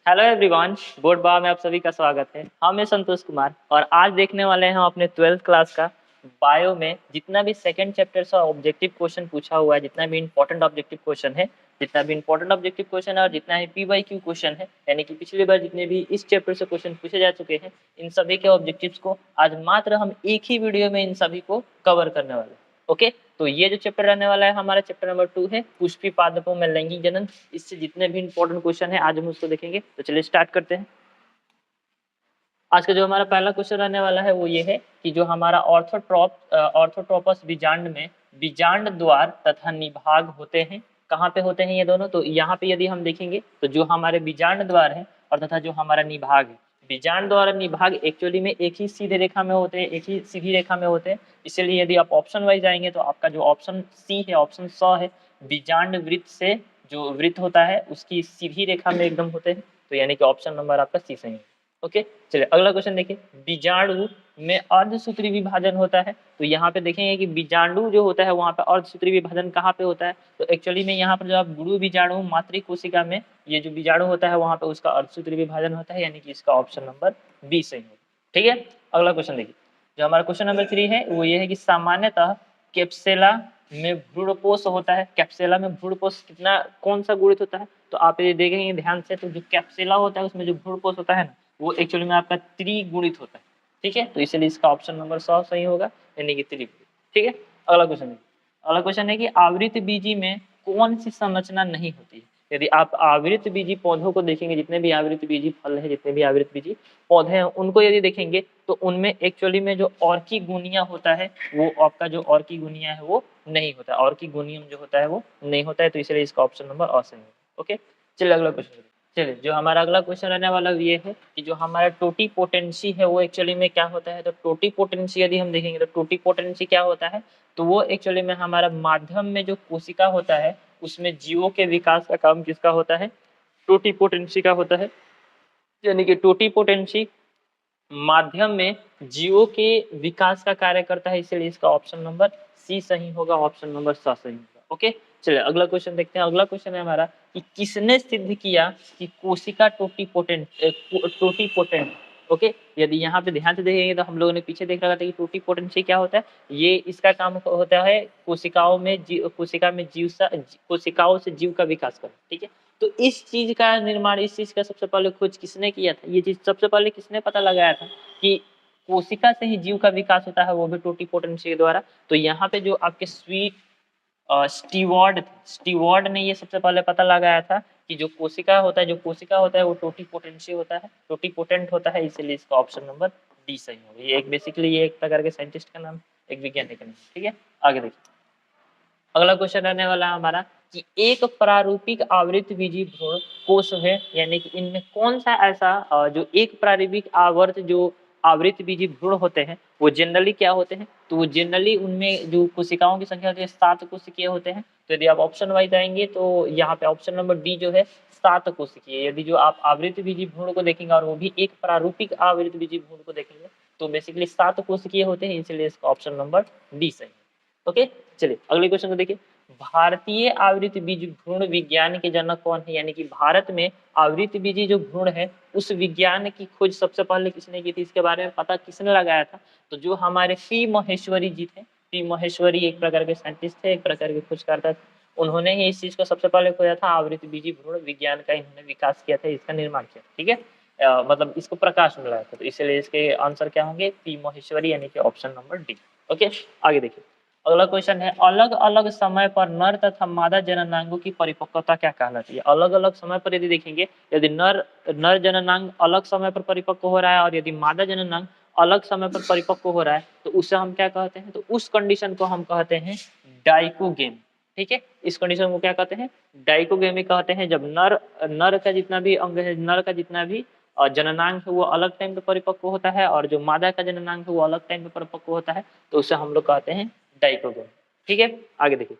Hello everyone, board बा में आप सभी का स्वागत है। हम मैं संतोष कुमार और आज देखने वाले हैं हम अपने 12th क्लास का बायो में जितना भी सेकंड चैप्टर से ऑब्जेक्टिव क्वेश्चन पूछा हुआ है, जितना भी इंपॉर्टेंट ऑब्जेक्टिव क्वेश्चन है, और जितना ही पीवाईक्यू क्वेश्चन है, यानी कि पिछली बार जितने भी इस चैप्टर से क्वेश्चन पूछे जा चुके हैं, इन सभी के ऑब्जेक्टिव्स को आज मात्र हम एक ही वीडियो में इन सभी को कवर करने वाले हैं। ओके, तो ये जो चैप्टर रहने वाला है हमारा चैप्टर नंबर 2 है पुष्पी पादपों में लैंगिक जनन। इससे जितने भी इंपॉर्टेंट क्वेश्चन है आज हम उसको देखेंगे। तो चलिए स्टार्ट करते हैं। आज का जो हमारा पहला क्वेश्चन रहने वाला है वो ये है कि जो हमारा ऑर्थोट्रोपस बीजांड में बीजांड द्वार तथा निभाग होते हैं, कहाँ पे होते हैं ये दोनों? तो यहाँ पे यदि हम देखेंगे तो जो हमारे बीजांड द्वार है और तथा जो हमारा निभाग है, बीजांड द्वार और निभाग एक्चुअली में एक ही सीधे रेखा में होते हैं, एक ही सीधी रेखा में होते हैं। इसलिए यदि आप ऑप्शन वाइज आएंगे तो आपका जो ऑप्शन सी है, ऑप्शन 100 है, बीजांड वृत्त से जो वृत्त होता है उसकी सीधी रेखा में एकदम होते हैं। तो यानी कि ऑप्शन नंबर आपका सी सही है। ओके, चलिए अगला क्वेश्चन देखिए। बीजाणु में अर्धसूत्री विभाजन होता है, तो यहाँ पे देखेंगे कि बीजाणु जो होता है वहाँ पे अर्धसूत्री विभाजन कहाँ पे होता है? तो एक्चुअली में यहाँ पर जो आप गुरु बीजाणु मातृ कोशिका में ये जो बीजाणु होता है वहाँ पे उसका अर्धसूत्री विभाजन होता है, यानी कि इसका ऑप्शन नंबर बी सही होगा। ठीक है, अगला क्वेश्चन देखिए। जो हमारा क्वेश्चन नंबर 3 है वो ये है कि सामान्यतः कैप्सेला में भ्रूणपोष होता है। कैप्सेला में भ्रूणपोष कितना कौन सा गुणित होता है? तो आप ये देखेंगे ध्यान से, तो जो कैप्सेला होता है उसमें जो भ्रूणपोष होता है ना, वो एक्चुअली में आपका त्रिगुणित होता है। ठीक है, तो इसलिए इसका ऑप्शन नंबर 100 सही होगा, यानी कि त्रिगुणित। ठीक है, अगला क्वेश्चन है। अगला क्वेश्चन है कि आवृत बीजी में कौन सी संरचना नहीं होती है? यदि आप आवृत बीजी पौधों को देखेंगे, जितने भी आवृत बीजी फल है, जितने भी आवृत बीजी पौधे हैं, उनको यदि देखेंगे तो उनमें एक्चुअली में जो ऑर्की गुनिया होता है वो आपका जो ऑर्की गुनिया है वो नहीं होता, ऑर्की गुनियम जो होता है वो नहीं होता है। तो इसलिए इसका ऑप्शन नंबर असही है। ओके, चलिए अगला क्वेश्चन। चलिए जो हमारा अगला क्वेश्चन रहने वाला ये है कि जो हमारा टोटी पोटेंसी है वो एक्चुअली में क्या होता है? तो टोटी पोटेंसी यदि हम देखेंगे तो टोटी पोटेंसी क्या होता है? तो वो एक्चुअली में हमारा माध्यम में जो कोशिका होता है उसमें जीवों के विकास का काम किसका होता है? टोटी पोटेंसी का होता है। यानी कि टोटी पोटेंसी माध्यम में जीवों के विकास का कार्य करता है, इसलिए इसका ऑप्शन नंबर सी सही होगा, ऑप्शन नंबर सा सही होगा। ओके, चलिए अगला क्वेश्चन देखते हैं। अगला क्वेश्चन है हमारा कि किसने सिद्ध किया कि कोशिका टोटी पोटेंट। ओके, यदि यहाँ पे ध्यान से देखेंगे तो हम लोगों ने पीछे देख रखा था कि टोटी पोटेंसी क्या होता है। ये इसका काम होता है कोशिकाओं से जीव का विकास करना। ठीक है, तो इस चीज का निर्माण, इस चीज का सबसे पहले खोज किसने किया था? ये चीज सबसे पहले किसने पता लगाया था कि कोशिका से ही जीव का विकास होता है, वो भी टोटी पोटेंसी के द्वारा? तो यहाँ पे जो आपके स्टीवर्ड ने ये सबसे पहले पता लगाया था कि जो कोशिका होता है वो टोटी पोटेंसी होता है, टोटी पोटेंट होता है, इसलिए इसका ऑप्शन नंबर डी सही होगा। ये एक बेसिकली ये एक प्रकार के साइंटिस्ट का नाम, एक वैज्ञानिक का नाम। ठीक है, आगे देखिए। अगला क्वेश्चन रहने वाला है हमारा कि एक प्रारूपिक आवृत बीजी भ्रूण कोश है, यानी कि इनमें कौन सा ऐसा जो एक प्रारूपिक आवर्त जो आवृत बीजी भ्रूण होते हैं वो जनरली क्या होते हैं? तो वो जनरली उनमें जो कोशिकाओं की संख्या होती है 7 कोशिकीय होते हैं। तो यदि आप ऑप्शन वाइज आएंगे तो यहाँ पे ऑप्शन नंबर डी जो है 7 कोशिकीय। यदि जो आप आवृत बीजी भ्रूण को देखेंगे और वो भी एक प्रारूपिक आवृत बीजी भ्रूण को देखेंगे तो बेसिकली 7 कोशिकीय होते हैं, इसलिए इसका ऑप्शन नंबर डी सही है। ओके, चलिए अगले क्वेश्चन को देखिए। भारतीय आवृत बीज भ्रूण विज्ञान के जनक कौन है? यानी कि भारत में आवृत बीजी जो भ्रूण है उस विज्ञान की खोज सबसे पहले किसने की थी, इसके बारे में पता किसने लगाया था? तो जो हमारे पी महेश्वरी जी थे। पी महेश्वरी एक प्रकार के साइंटिस्ट थे, एक प्रकार के खोजकर्ता थे। उन्होंने ही इस चीज को सबसे पहले खोजा था, आवृत बीजी भ्रूण विज्ञान का इन्होंने विकास किया था, इसका निर्माण किया। ठीक है, मतलब इसको प्रकाश में लाया था, तो इसलिए इसके आंसर क्या होंगे? पी महेश्वरी, यानी कि ऑप्शन नंबर डी। ओके, आगे देखिए। अगला क्वेश्चन है अलग अलग समय पर नर तथा मादा जननांगों की परिपक्वता क्या कहलाती है? अलग अलग समय पर यदि देखेंगे, यदि नर जननांग अलग समय पर परिपक्व हो रहा है और यदि मादा जननांग अलग समय पर परिपक्व हो रहा है तो उसे हम क्या कहते हैं? तो उस कंडीशन को हम कहते हैं डाइकोगेम। ठीक है, इस कंडीशन को क्या कहते हैं? डाइकोगेमी कहते हैं। जब नर का जितना भी अंग है, नर का जितना भी जननांग है वो अलग टाइम पे परिपक्व होता है और जो मादा का जननांग है वो अलग टाइम पे परिपक्व होता है, तो उसे हम लोग कहते हैं डाइकोगेम। ठीक है, आगे देखिए।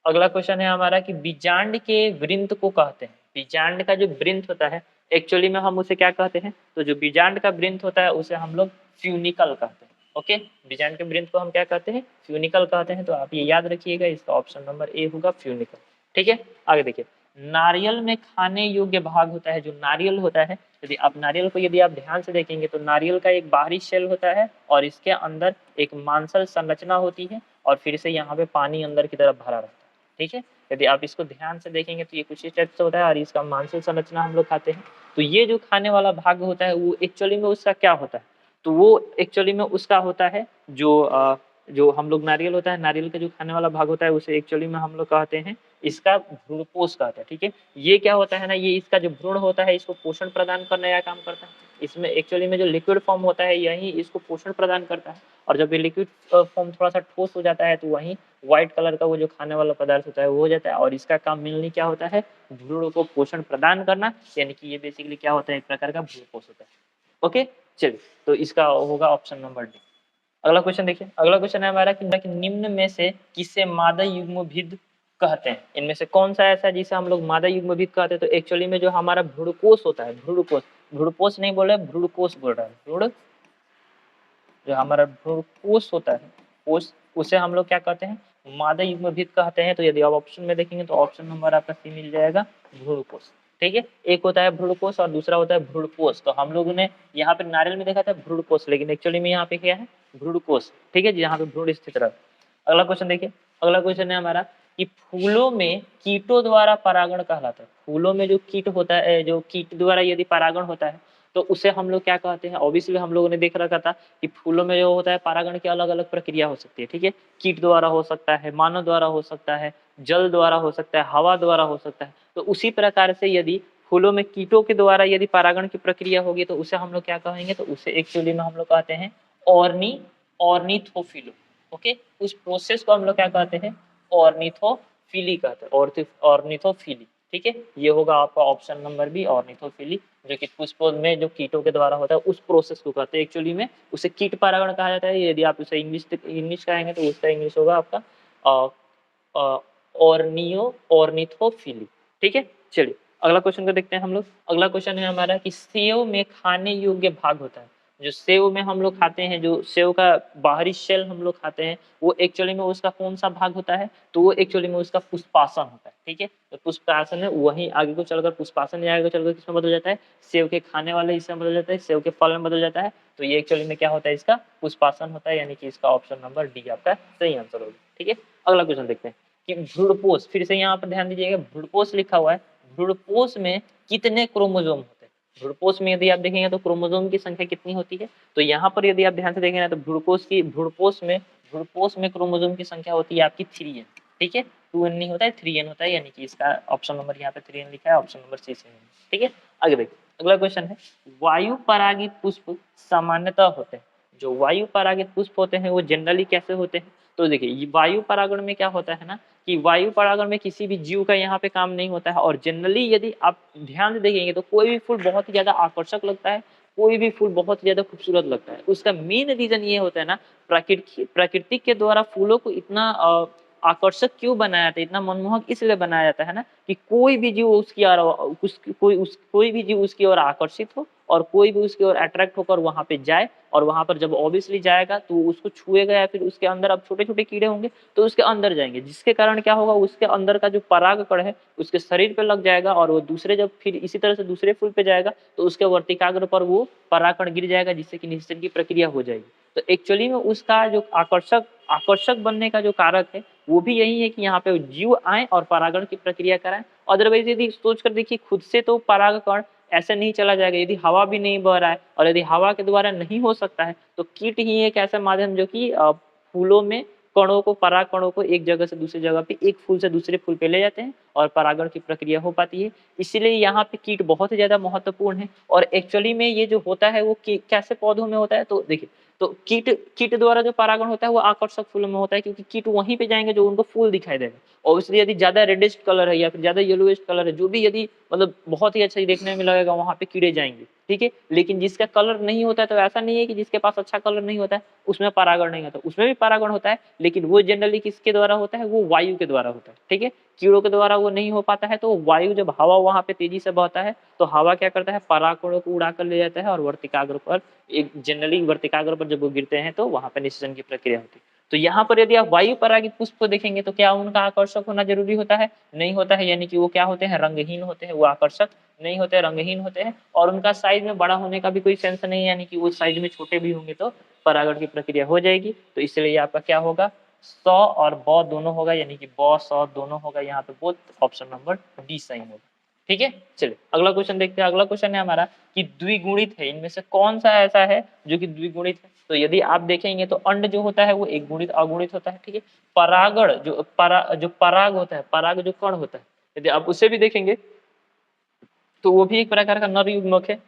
अगला क्वेश्चन है हमारा कि बीजांड के वृंत को कहते हैं। बीजांड का जो वृंत होता है एक्चुअली में हम उसे क्या कहते हैं? तो जो बीजांड का वृंत होता है उसे हम लोग फ्यूनिकल कहते हैं। ओके, बीजांड के वृंत को हम क्या कहते हैं? फ्यूनिकल कहते हैं। तो आप ये याद रखिएगा, इसका ऑप्शन नंबर ए होगा फ्यूनिकल। ठीक है, आगे देखिए। नारियल में खाने योग्य भाग होता है। जो नारियल होता है, यदि आप नारियल को यदि आप ध्यान से देखेंगे तो नारियल का एक बाहरी शेल होता है और इसके अंदर एक मांसल संरचना होती है और फिर से यहाँ पे पानी अंदर की तरफ भरा रहता है। ठीक है, यदि आप इसको ध्यान से देखेंगे तो ये कुछ इस टाइप से होता है और इसका मांसल संरचना हम लोग खाते हैं। तो ये जो खाने वाला भाग होता है वो एक्चुअली में उसका क्या होता है, तो वो एक्चुअली में उसका होता है जो हम लोग नारियल होता है, नारियल का जो खाने वाला भाग होता है उसे एक्चुअली में हम लोग कहते हैं इसका भ्रूणपोष कहते हैं। ठीक है, ये क्या होता है ना, ये इसका जो भ्रूण होता है इसको पोषण प्रदान करने का काम करता है। इसमें एक्चुअली में जो लिक्विड फॉर्म होता है यही इसको पोषण प्रदान करता है और जब ये लिक्विड फॉर्म थोड़ा सा ठोस हो जाता है तो वहीं व्हाइट कलर का वो जो खाने वाला पदार्थ होता है वो हो जाता है और इसका काम मेनली क्या होता है, भ्रूण को पोषण प्रदान करना, यानी कि ये बेसिकली क्या होता है, एक प्रकार का भ्रूणपोष होता है। ओके, चलिए, तो इसका होगा ऑप्शन नंबर डी। अगला क्वेश्चन देखिए, अगला क्वेश्चन है हमारा कि निम्न में से किसे मादा युग्मविद कहते हैं। इनमें से कौन सा ऐसा है जिसे हम लोग मादा युग्मविद कहते हैं, तो एक्चुअली में जो हमारा भ्रूणकोश होता है, भ्रूणकोश, भ्रूणपोष नहीं बोल रहा है, भ्रूणकोश बोल रहा है, भ्रूण, जो हमारा भ्रूणकोश होता है कोश, उसे हम लोग क्या कहते हैं, मादा युग्मविद कहते हैं। तो यदि आप ऑप्शन में देखेंगे तो ऑप्शन नंबर आपका सी मिल जाएगा, भ्रूणकोश। ठीक है, एक होता है भ्रूणकोश और दूसरा होता है भ्रूणपोष। तो हम लोगों ने यहाँ पे नारियल में देखा था भ्रूणकोश, लेकिन एक्चुअली में यहाँ पे क्या है, भ्रूणकोश। ठीक है, जहाँ पे भ्रूण स्थित रहता है। अगला क्वेश्चन देखिए, अगला क्वेश्चन है हमारा कि फूलों में कीटों द्वारा परागण कहलाता है। फूलों में जो कीट होता है, जो कीट द्वारा यदि परागण होता है तो उसे हम लोग क्या कहते हैं। ऑब्वियसली हम लोगों ने देख रखा था कि फूलों में जो होता है परागण की अलग अलग प्रक्रिया हो सकती है। ठीक है, कीट द्वारा हो सकता है, मानव द्वारा हो सकता है, जल द्वारा हो सकता है, हवा द्वारा हो सकता है। तो उसी प्रकार से यदि फूलों में कीटों के द्वारा यदि परागण की प्रक्रिया होगी तो उसे हम लोग क्या कहेंगे, तो उसे एक्चुअली में हम लोग कहते हैं ऑर्निथोफिलो। ओके, उस प्रोसेस को हम लोग क्या कहते हैं, ऑर्निथोफिली कहते हैं, ऑर्निथोफिली। ठीक है, ये होगा आपका ऑप्शन नंबर बी, ऑर्निथोफिली, जो कि पुष्पों में जो कीटों के द्वारा होता है उस प्रोसेस को कहते हैं। एक्चुअली में उसे कीट परागण कहा जाता है। यदि आप उसे इंग्लिश कहेंगे तो उसका इंग्लिश होगा आपका ऑर्निथोफिली। ठीक है, चलिए अगला क्वेश्चन को देखते हैं हम लोग। अगला क्वेश्चन है हमारा कि सेव में खाने योग्य भाग होता है। जो सेव में हम लोग खाते हैं, जो सेव का बाहरी शेल हम लोग खाते हैं, वो एक्चुअली में उसका कौन सा भाग होता है, तो वो एक्चुअली में उसका पुष्पासन होता है। ठीक है, तो पुष्पासन है वहीं आगे को चलकर पुष्पासन आगे को चलकर किसमें बदल जाता है, सेव के खाने वाले हिस्से में बदल जाता है, सेव के फल में बदल जाता है। तो ये एक्चुअली में क्या होता है, इसका पुष्पासन होता है, यानी कि इसका ऑप्शन नंबर डी आपका सही आंसर होगा। ठीक है, अगला क्वेश्चन देखते हैं कि भ्रूणपोष, फिर से यहाँ पर ध्यान दीजिएगा भ्रूणपोष लिखा हुआ है। भ्रूणपोष में कितने क्रोमोसोम होते हैं। भ्रूणपोष में यदि आप देखेंगे तो क्रोमोसोम की संख्या कितनी होती है, तो यहाँ पर यदि आप ध्यान से देखेंगे तो भ्रूणपोष में क्रोमोसोम की संख्या होती है आपकी 3n। ठीक है, 2n नहीं होता है, 3n होता है, यानी कि इसका ऑप्शन नंबर यहाँ पे 3n लिखा है, ऑप्शन नंबर सी से। ठीक है, आगे देखिए अगला क्वेश्चन है, वायु परागित पुष्प सामान्यतः होते हैं। जो वायु परागित पुष्प होते हैं वो जनरली कैसे होते हैं, तो देखिए वायु परागण में क्या होता है ना, कि वायु परागण में किसी भी जीव का यहाँ पे काम नहीं होता है और जनरली यदि आप ध्यान से देखेंगे तो कोई भी फूल बहुत ही ज्यादा आकर्षक लगता है, कोई भी फूल बहुत ही ज्यादा खूबसूरत लगता है। उसका मेन रीजन ये होता है ना, प्रकृति के द्वारा फूलों को इतना आकर्षक क्यों बनाया जाता है, इतना मनमोहक इसलिए बनाया जाता है ना, कि कोई भी जीव कोई भी जीव उसकी ओर आकर्षित हो और कोई भी उसकी ओर अट्रैक्ट होकर वहां पे जाए, और वहां पर जब ऑब्वियसली जाएगा तो उसको छुएगा या फिर उसके अंदर अब छोटे छोटे कीड़े होंगे तो उसके अंदर जाएंगे, जिसके कारण क्या होगा, उसके अंदर का जो परागकण है उसके शरीर पे लग जाएगा और वो दूसरे जब फिर इसी तरह से दूसरे फूल पे जाएगा तो उसके वर्तिकाग्र पर वो परागकण गिर जाएगा, जिससे कि निषेचन की प्रक्रिया हो जाएगी। तो एक्चुअली में उसका जो आकर्षक बनने का जो कारक है वो भी यही है कि यहाँ पे जीव आए और परागण की प्रक्रिया कराएं। अदरवाइज यदि सोच कर देखिए खुद से तो परागकण ऐसे नहीं चला जाएगा, यदि हवा भी नहीं बह रहा है और यदि हवा के द्वारा नहीं हो सकता है तो कीट ही एक ऐसा माध्यम जो कि फूलों में कणों को, पराग कणों को एक जगह से दूसरी जगह पे, एक फूल से दूसरे फूल पे ले जाते हैं और परागण की प्रक्रिया हो पाती है। इसीलिए यहाँ पे कीट बहुत ही ज्यादा महत्वपूर्ण है। और एक्चुअली में ये जो होता है वो कैसे पौधों में होता है, तो देखिए तो कीट कीट द्वारा जो परागण होता है वो आकर्षक फूलों में होता है, क्योंकि कीट वहीं पे जाएंगे जो उनको फूल दिखाई देगा। और इसलिए यदि ज्यादा रेडिश कलर है या फिर ज्यादा येलोइश कलर है, जो भी यदि मतलब बहुत ही अच्छा देखने में लगेगा, वहां पे कीड़े जाएंगे। ठीक है, लेकिन जिसका कलर नहीं होता है तो ऐसा नहीं है कि जिसके पास अच्छा कलर नहीं होता है उसमें परागण नहीं होता, उसमें भी परागण होता है, लेकिन वो जनरली किसके द्वारा होता है, वो वायु के द्वारा होता है। ठीक है, कीड़ों के द्वारा वो नहीं हो पाता है, तो वायु जब हवा वहां पे तेजी से बहता है तो हवा क्या करता है, परागकणों को उड़ा कर ले जाता है और वर्तिकाग्र पर, एक जनरली वर्तिकाग्र पर जब वो गिरते हैं तो वहां पर निषेचन की प्रक्रिया होती है। तो यहाँ पर यदि आप वायु परागित पुष्प को देखेंगे तो क्या उनका आकर्षक होना जरूरी होता है? नहीं होता है, यानी कि वो क्या होते हैं? रंगहीन होते हैं, वो आकर्षक नहीं होते, रंगहीन होते हैं और उनका साइज में बड़ा होने का भी कोई सेंस नहीं है, यानी कि वो साइज में छोटे भी होंगे तो परागण की प्रक्रिया हो जाएगी। तो इसलिए आपका क्या होगा? स और ब दोनों होगा, यानी कि ब स दोनों होगा, यहाँ पे बोथ ऑप्शन नंबर डी सही होगा। ठीक है, चलिए अगला क्वेश्चन देखते हैं। अगला क्वेश्चन है हमारा कि द्विगुणित है, इनमें से कौन सा ऐसा है जो कि द्विगुणित है? तो यदि आप देखेंगे तो अंड जो होता है वो एक गुणित अगुणित होता है। ठीक है, परागण जो पराग होता है, पराग जो कण होता है, यदि आप उसे भी देखेंगे तो वो भी एक प्रकार का नर युग्मक है।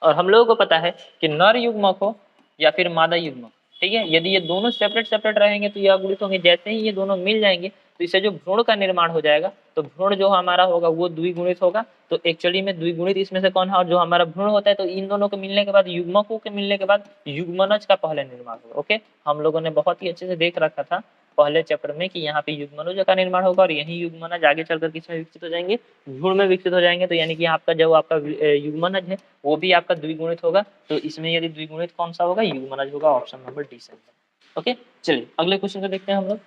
और हम लोगों को पता है कि नर युग्मक हो या फिर मादा युग्मक, ठीक है, यदि ये दोनों सेपरेट सेपरेट रहेंगे तो ये अगुणित होंगे। जैसे ही ये दोनों मिल जाएंगे तो इससे जो भ्रूण का निर्माण हो जाएगा, तो भ्रूण जो हमारा होगा वो द्विगुणित होगा। तो एक्चुअली में द्विगुणित इसमें से कौन है? और जो हमारा भ्रूण होता है, तो इन दोनों के मिलने के बाद, युग्मकों के मिलने के बाद युग्मनज का पहले निर्माण होगा। ओके, हम लोगों ने बहुत ही अच्छे से देख रखा था पहले चैप्टर में कि यहाँ पे युग्मनज का निर्माण होगा और यही युग्मनज आगे चलकर किसमें विकसित हो जाएंगे? भ्रूण में विकसित हो जाएंगे। तो यानी कि आपका जो आपका युग्मनज है वो भी आपका द्विगुणित होगा। तो इसमें यदि द्विगुणित कौन सा होगा? युग्मनज होगा, ऑप्शन नंबर डी सही है। ओके, चलिए अगले क्वेश्चन को देखते हैं हम लोग।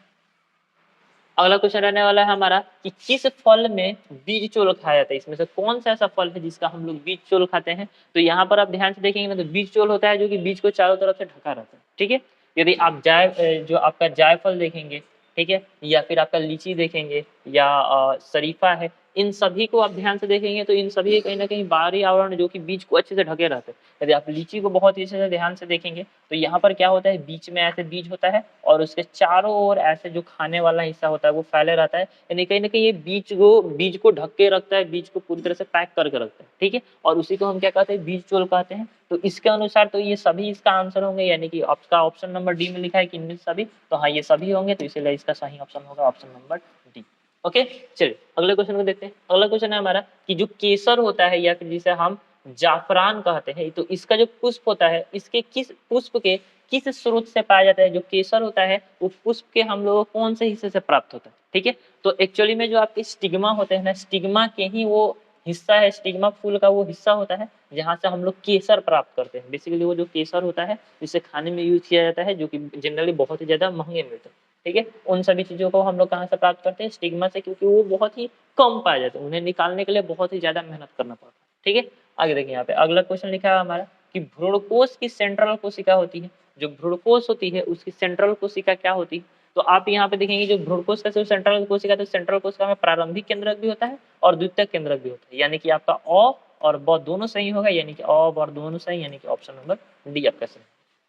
अगला क्वेश्चन रहने वाला है हमारा कि किस फल में बीज चोल खाया जाता है? इसमें से कौन सा ऐसा फल है जिसका हम लोग बीज चोल खाते हैं? तो यहाँ पर आप ध्यान से देखेंगे ना, तो बीज चोल होता है जो कि बीज को चारों तरफ से ढका रहता है। ठीक है, यदि आप जो आपका जायफल देखेंगे, ठीक है, या फिर आपका लीची देखेंगे या शरीफा है, इन सभी को आप ध्यान से देखेंगे तो इन सभी कहीं ना कहीं बाहरी आवरण जो कि बीज को अच्छे से ढके रहते हैं। यदि आप लीची को बहुत ही अच्छे से ध्यान से देखेंगे तो यहाँ पर क्या होता है? बीच में ऐसे बीज होता है और उसके चारों ओर ऐसे जो खाने वाला हिस्सा होता है वो फैले रहता है, यानी कहीं ना कहीं ये बीज को ढक के रखता है, बीज को पूरी तरह से पैक करके रखता है। ठीक है, और उसी को हम क्या कहते हैं? बीज चोल कहते हैं। तो इसके अनुसार तो ये सभी इसका आंसर होंगे, यानी कि आपका ऑप्शन नंबर डी में लिखा है कि इनमें सभी, तो हाँ ये सभी होंगे, तो इसीलिए इसका सही ऑप्शन होगा ऑप्शन नंबर डी। ओके, चलिए अगले क्वेश्चन को देखते हैं। अगला क्वेश्चन है हमारा कि जो केसर होता है या फिर जिसे हम जाफरान कहते हैं, तो इसका जो पुष्प होता है, इसके किस पुष्प के किस स्रोत से पाया जाता है? जो केसर होता है वो पुष्प के हम लोगों को कौन से हिस्से से प्राप्त होता है? ठीक है, तो एक्चुअली में जो आपके स्टिग्मा होते हैं ना, स्टिग्मा के ही वो हिस्सा है, स्टिग्मा फूल का वो हिस्सा होता है जहाँ से हम लोग केसर प्राप्त करते हैं। बेसिकली वो जो केसर होता है जिसे खाने में यूज किया जाता है, जो कि जनरली बहुत ही ज्यादा महंगे मिलते हैं। ठीक है, उन सभी चीजों को हम लोग कहाँ से प्राप्त करते हैं? स्टिग्मा से, क्योंकि वो बहुत ही कम पाए जाते हैं, उन्हें निकालने के लिए बहुत ही ज्यादा मेहनत करना पड़ता है। ठीक है, आगे देखिए यहाँ पे अगला क्वेश्चन लिखा है हमारा कि भ्रूणकोश की सेंट्रल कोशिका होती है। जो भ्रूणकोश होती है उसकी सेंट्रल कोशिका क्या होती है? तो आप यहाँ पे देखेंगे जो भ्रूणकोश का जो सेंट्रल कोशिका, तो सेंट्रल कोशिका में प्रारंभिक केंद्रक भी होता है और द्वितीयक केंद्रक भी होता है, यानी कि आपका अ और ब दोनों सही होगा, यानी कि अ और दोनों सही, यानी कि ऑप्शन नंबर डी आपका सही।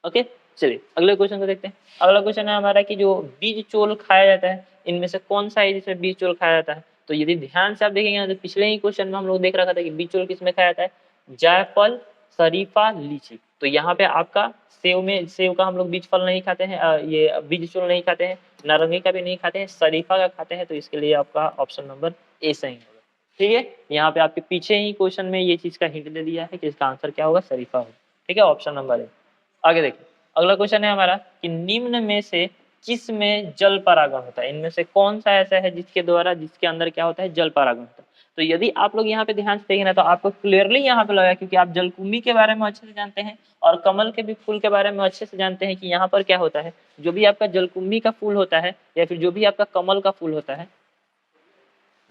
ओके, चलिए अगले क्वेश्चन को देखते हैं। अगला क्वेश्चन है हमारा कि जो बीज चोल खाया जाता है, इनमें से कौन सा है जिसमें बीज चोल खाया जाता है? तो यदि ध्यान से आप देखेंगे तो पिछले ही क्वेश्चन में हम लोग देख रखा था कि बीज चोल किसमें खाया जाता है? जायफल, शरीफा, लीची। तो यहाँ पे आपका सेव का हम लोग बीज फल नहीं खाते हैं, ये बीज चोल नहीं खाते हैं, नारंगी का भी नहीं खाते हैं, शरीफा का खाते हैं। तो इसके लिए आपका ऑप्शन नंबर ए सही होगा। ठीक है, यहाँ पे आपके पीछे ही क्वेश्चन में ये चीज का हिंट दे दिया है कि इसका आंसर क्या होगा? शरीफा होगा। ठीक है, ऑप्शन नंबर ए। आगे देखिए अगला क्वेश्चन है हमारा कि निम्न में से किस में जल परागण होता है? इनमें से कौन सा ऐसा है जिसके अंदर क्या होता है? जल परागण होता है। तो यदि आप लोग यहाँ पे ध्यान से देखें ना, तो आपको क्लियरली यहाँ पे लगा, क्योंकि आप जलकुंभी के बारे में अच्छे से जानते हैं और कमल के भी फूल के बारे में अच्छे से जानते हैं कि यहाँ पर क्या होता है। जो भी आपका जलकुंभी का फूल होता है या फिर जो भी आपका कमल का फूल होता है,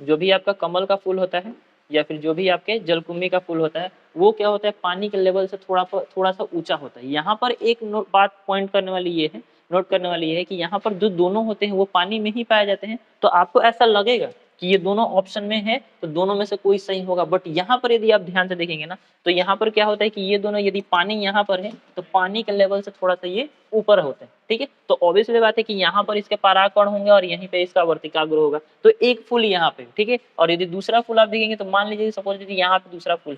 जो भी आपका कमल का फूल होता है या फिर जो भी आपके जलकुंभी का फूल होता है, वो क्या होता है? पानी के लेवल से थोड़ा सा ऊंचा होता है। यहाँ पर एक बात पॉइंट करने वाली ये है, नोट करने वाली ये है कि यहाँ पर जो दोनों होते हैं वो पानी में ही पाए जाते हैं। तो आपको ऐसा लगेगा कि ये दोनों ऑप्शन में है तो दोनों में से कोई सही होगा, बट यहाँ पर यदि आप ध्यान से देखेंगे ना, तो यहाँ पर क्या होता है कि ये दोनों, यदि पानी यहाँ पर है तो पानी के लेवल से थोड़ा सा ये ऊपर होते हैं। ठीक है, तो ऑब्वियसली बात है कि यहाँ पर इसके परागकण होंगे और यहीं पे इसका वर्तिकाग्र होगा। तो एक फूल यहाँ पे, ठीक है, और यदि दूसरा फूल आप देखेंगे तो मान लीजिए सपोज यहाँ पे दूसरा फूल,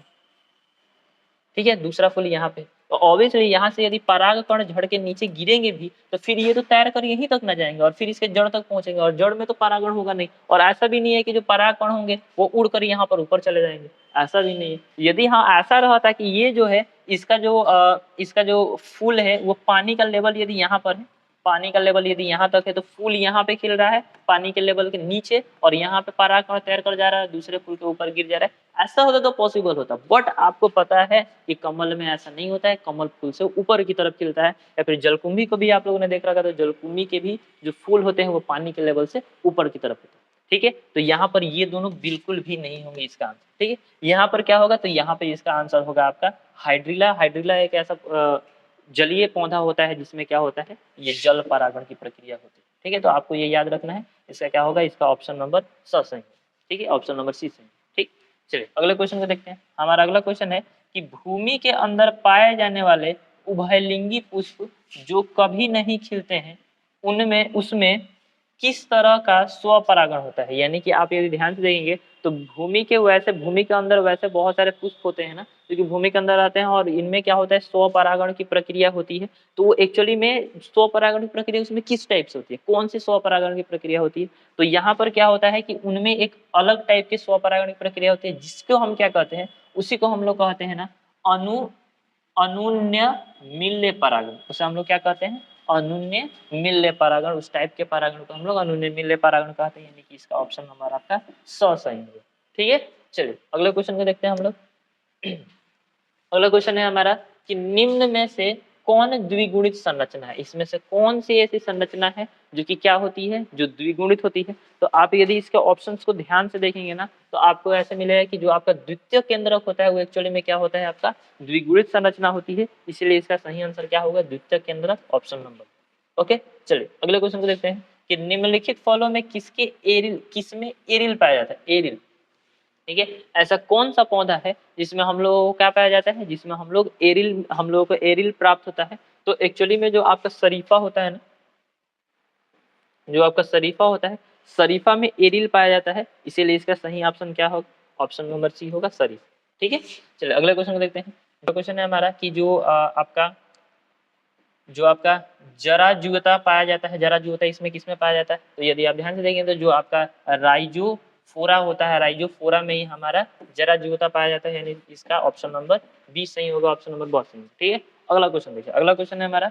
ठीक है, दूसरा फूल यहाँ पे, तो ऑब्वियसली यहाँ से यदि पराग कण झड़ के नीचे गिरेंगे भी तो फिर ये तो तैर कर यहीं तक न जाएंगे और फिर इसके जड़ तक पहुंचेंगे, और जड़ में तो परागण होगा नहीं। और ऐसा भी नहीं है कि जो पराग कण होंगे वो उड़कर यहाँ पर ऊपर चले जाएंगे, ऐसा भी नहीं है। यदि हाँ ऐसा रहता कि ये जो है इसका जो फूल है वो पानी का लेवल यदि यहाँ पर है, पानी का लेवल यदि यहाँ तक है तो फूल यहाँ पे खिल रहा है पानी के लेवल के नीचे, और यहाँ पे परागकण तैर कर जा रहा है, दूसरे फूल के ऊपर गिर जा रहा है। ऐसा होता तो पॉसिबल होता, बट आपको पता है कि कमल में ऐसा नहीं होता है, कमल फूल से ऊपर की तरफ खिलता है। या फिर जलकुंभी को भी आप लोगों ने देख रखा, तो जलकुंभी के भी जो फूल होते हैं वो पानी के लेवल से ऊपर की तरफ होते हैं। ठीक है, तो यहाँ पर ये दोनों बिल्कुल भी नहीं होंगे इसका आंसर। ठीक है, यहाँ पर क्या होगा, तो यहाँ पे इसका आंसर होगा आपका हाइड्रिला। हाइड्रिला एक ऐसा जलीय पौधा होता है जिसमें क्या होता है, ये जल परागण की प्रक्रिया होती है। ठीक है, तो आपको ये याद रखना है, इसका क्या होगा, इसका ऑप्शन नंबर स सही। ठीक है, ऑप्शन नंबर सी सही। ठीक, चलिए अगले क्वेश्चन को देखते हैं। हमारा अगला क्वेश्चन है कि भूमि के अंदर पाए जाने वाले उभयलिंगी पुष्प जो कभी नहीं खिलते हैं, उनमें उसमें किस तरह का स्वपरागण होता है। यानी कि आप यदि ध्यान से देखेंगे तो भूमि के अंदर वैसे बहुत सारे पुष्प होते हैं ना, जो कि भूमि के अंदर आते हैं, और इनमें क्या होता है, स्वपरागण की प्रक्रिया होती है। तो वो एक्चुअली में स्वपरागण की प्रक्रिया उसमें किस टाइप से होती है, कौन सी स्वपरागण की प्रक्रिया होती है, तो यहाँ पर क्या होता है कि उनमें एक अलग टाइप की स्वपरागण की प्रक्रिया होती है, जिसको हम क्या कहते हैं, उसी को हम लोग कहते हैं ना अनुन्य मिल्य परागण। उसे हम लोग क्या कहते हैं, अनुन्य मिल्य परागण। उस टाइप के परागण को हम लोग अनुन्य मिल्य परागण कहते हैं। यानी कि इसका ऑप्शन नंबर आपका स सही है। ठीक है, चलिए अगले क्वेश्चन को देखते हैं हम लोग। अगला क्वेश्चन है हमारा कि निम्न में से कौन द्विगुणित संरचना है। इसमें से कौन सी ऐसी संरचना है जो कि क्या होती है, जो द्विगुणित होती है। तो आप यदि इसके ऑप्शंस को ध्यान से देखेंगे ना, तो आपको ऐसे मिलेगा कि जो आपका द्वितीय केंद्रक होता है वो एक्चुअली में क्या होता है, आपका द्विगुणित संरचना होती है। इसलिए इसका सही आंसर क्या होगा, द्वितीय केंद्रक, ऑप्शन नंबर। ओके, चलिए अगले क्वेश्चन को देखते हैं कि निम्नलिखित फलों में किसमें एरिल पाया जाता है, एरिल। ठीक है, ऐसा कौन सा पौधा है जिसमें हम लोगों को क्या पाया जाता है, जिसमें हम लोगों को एरिल प्राप्त होता है। तो एक्चुअली में जो आपका शरीफा होता है ना, जो आपका शरीफा होता है, शरीफा में एरिल पाया जाता है। इसीलिए इसका सही ऑप्शन क्या होगा, ऑप्शन नंबर सी होगा, शरीफा। ठीक है, चलिए अगले क्वेश्चन को देखते हैं। अगला क्वेश्चन है हमारा कि जो आपका जराजुगता पाया जाता है, जराजुगता इसमें किसमें पाया जाता है। तो यदि आप ध्यान से देखें तो जो आपका राइजोफोरा होता है, राइजोफोरा में ही हमारा जराजुगता पाया जाता है। यानी इसका ऑप्शन नंबर बी सही होगा, ऑप्शन नंबर बहुत सही। ठीक है, अगला क्वेश्चन देखिए। अगला क्वेश्चन है हमारा